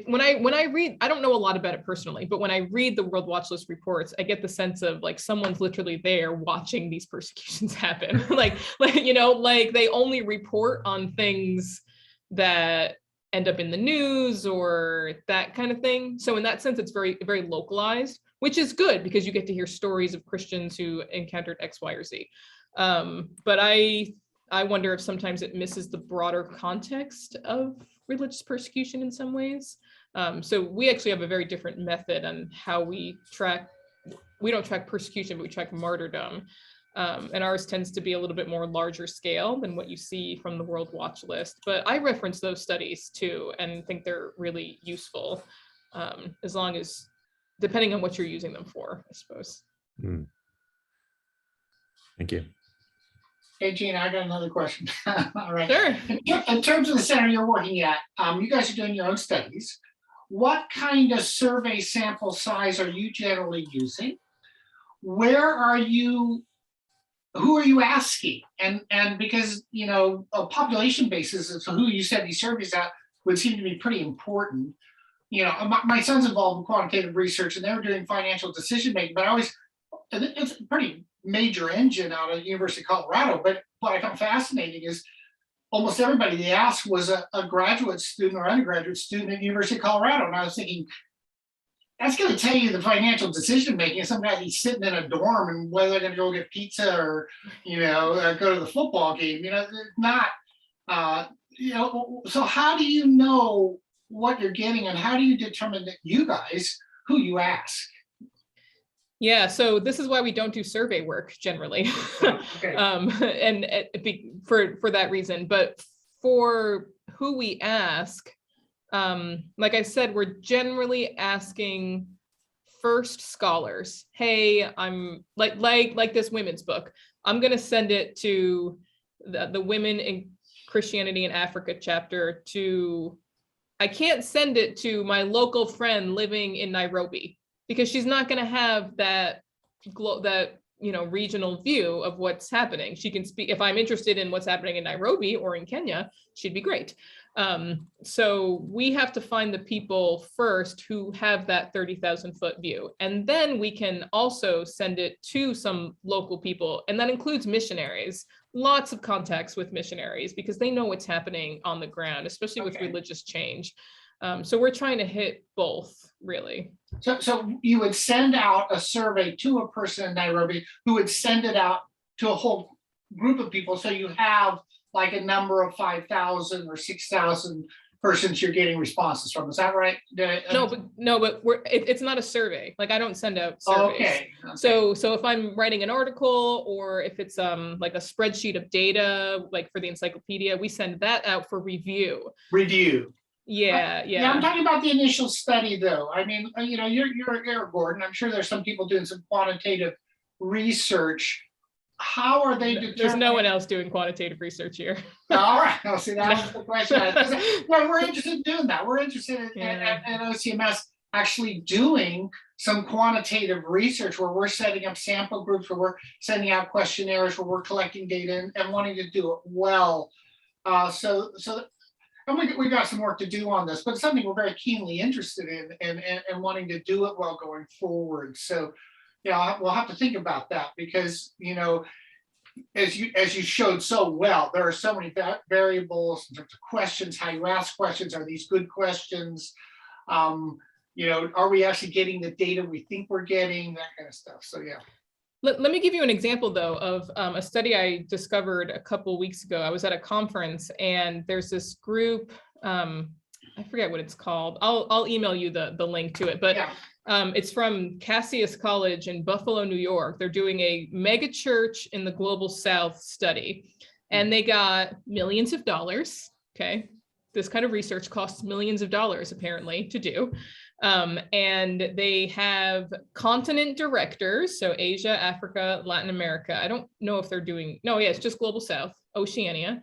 Speaker 2: when I read, I don't know a lot about it personally, but when I read the World Watch List reports, I get the sense of like someone's literally there watching these persecutions happen. like, you know, like they only report on things that end up in the news or that kind of thing. So in that sense, it's very, very localized, which is good because you get to hear stories of Christians who encountered X, Y, or Z. But I wonder if sometimes it misses the broader context of religious persecution in some ways. So we actually have a very different method on how we don't track persecution, but we track martyrdom. And ours tends to be a little bit more larger scale than what you see from the World Watch List. But I reference those studies too, and think they're really useful, as long as, depending on what you're using them for, I suppose.
Speaker 9: Thank you.
Speaker 1: Hey, Gina, I got another question. All right.
Speaker 2: Sure.
Speaker 1: In terms of the center you're working at, you guys are doing your own studies. What kind of survey sample size are you generally using? Where are you, who are you asking? And because, you know, a population basis of who you send these surveys out would seem to be pretty important. You know, my son's involved in quantitative research and they were doing financial decision making, but it's a pretty major engine out of the University of Colorado. But what I found fascinating is almost everybody they asked was a graduate student or undergraduate student at the University of Colorado. And I was thinking, that's going to tell you the financial decision making. Sometimes he's sitting in a dorm and whether they're going to go get pizza or, you know, go to the football game. You know, it's not, you know, so how do you know what you're getting and how do you determine that you guys, who you ask?
Speaker 2: Yeah, so this is why we don't do survey work generally,
Speaker 1: Okay.
Speaker 2: for that reason. But for who we ask, like I said, we're generally asking first scholars. Hey, I'm like this women's book. I'm going to send it to the Women in Christianity in Africa chapter. I can't send it to my local friend living in Nairobi, because she's not going to have that you know, regional view of what's happening. She can speak, if I'm interested in what's happening in Nairobi or in Kenya, she'd be great. So we have to find the people first who have that 30,000 foot view. And then we can also send it to some local people. And that includes missionaries, lots of contacts with missionaries, because they know what's happening on the ground, especially with religious change. So we're trying to hit both, really.
Speaker 1: So you would send out a survey to a person in Nairobi who would send it out to a whole group of people. So you have like a number of 5,000 or 6,000 persons you're getting responses from. Is that right?
Speaker 2: No, but it's not a survey. Like I don't send out surveys.
Speaker 1: Okay.
Speaker 2: So if I'm writing an article or if it's like a spreadsheet of data, like for the Encyclopedia, we send that out for review. Yeah.
Speaker 1: I'm talking about the initial study, though. I mean, you know, you're Gordon. I'm sure there's some people doing some quantitative research. How are they determining?
Speaker 2: There's no one else doing quantitative research here.
Speaker 1: All right. I'll see, that was the question. Well, we're interested in doing that. We're interested in OCMS actually doing some quantitative research where we're setting up sample groups, where we're sending out questionnaires, where we're collecting data and wanting to do it well. And we got some work to do on this, but it's something we're very keenly interested in and wanting to do it well going forward. So, yeah, we'll have to think about that because, you know, as you showed so well, there are so many variables in terms of questions, how you ask questions. Are these good questions? You know, are we actually getting the data we think we're getting? That kind of stuff. So, yeah.
Speaker 2: Let me give you an example, though, of a study I discovered a couple weeks ago. I was at a conference and there's this group, I forget what it's called. I'll email you the link to it, but
Speaker 1: Yeah.
Speaker 2: it's from Cassius College in Buffalo, New York. They're doing a mega church in the Global South study, and they got millions of dollars. Okay. This kind of research costs millions of dollars apparently to do. And they have continent directors. So Asia, Africa, Latin America. I don't know if they're doing, no, yeah, it's just Global South, Oceania.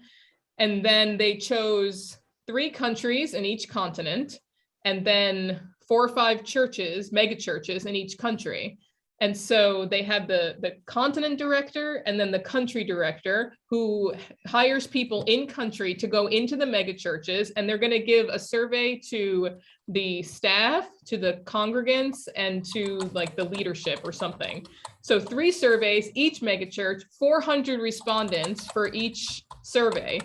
Speaker 2: And then they chose 3 countries in each continent, and then 4 or 5 churches, mega churches in each country. And so they had the continent director and then the country director who hires people in country to go into the mega churches, and they're going to give a survey to the staff, to the congregants, and to like the leadership or something. So 3 surveys, each mega church, 400 respondents for each survey.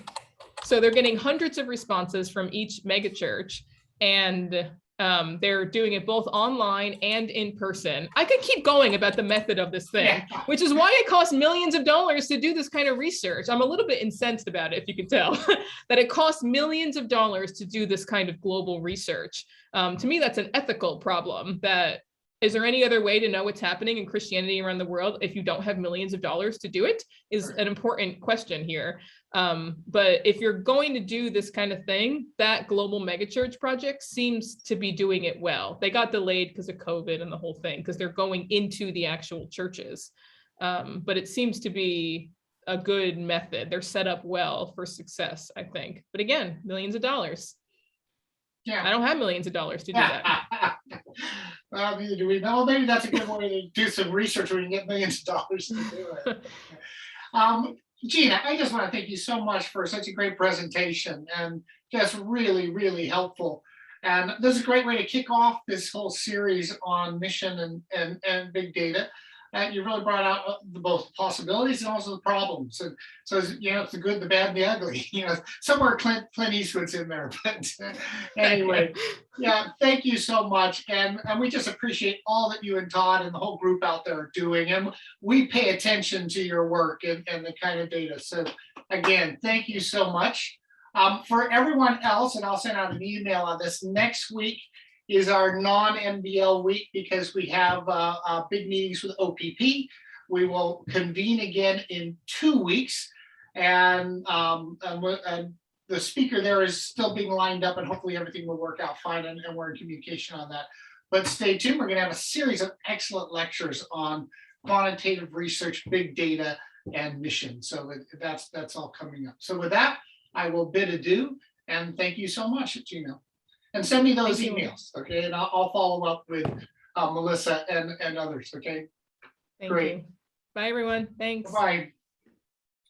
Speaker 2: So they're getting hundreds of responses from each mega church, and they're doing it both online and in person. I could keep going about the method of this thing, which is why it costs millions of dollars to do this kind of research. I'm a little bit incensed about it, if you can tell, that it costs millions of dollars to do this kind of global research. To me, that's an ethical problem. That is there any other way to know what's happening in Christianity around the world if you don't have millions of dollars to do it, is an important question here. But if you're going to do this kind of thing, that global megachurch project seems to be doing it well. They got delayed because of COVID and the whole thing, because they're going into the actual churches. But it seems to be a good method. They're set up well for success, I think. But again, millions of dollars.
Speaker 1: Yeah.
Speaker 2: I don't have millions of dollars to do that.
Speaker 1: Well, neither do we. Well, maybe that's a good way to do some research where you can get millions of dollars to do it. Gina, I just want to thank you so much for such a great presentation, and just really, really helpful. And this is a great way to kick off this whole series on mission and big data. And you really brought out both possibilities and also the problems. And so, you know, it's the good, the bad, and the ugly. You know, somewhere Clint Eastwood's in there. But anyway, yeah, thank you so much. And we just appreciate all that you and Todd and the whole group out there are doing. And we pay attention to your work and the kind of data. So again, thank you so much. For everyone else, and I'll send out an email on this, next week is our non-MBL week, because we have big meetings with OPP. We will convene again in 2 weeks, and the speaker there is still being lined up, and hopefully everything will work out fine, and we're in communication on that. But stay tuned, we're gonna have a series of excellent lectures on quantitative research, big data, and mission. So that's all coming up. So with that, I will bid adieu, and thank you so much, Gina. And send me those emails, okay? And I'll follow up with Melissa and others, okay?
Speaker 2: Thank
Speaker 1: Great.
Speaker 2: you. Bye, everyone. Thanks.
Speaker 1: Bye.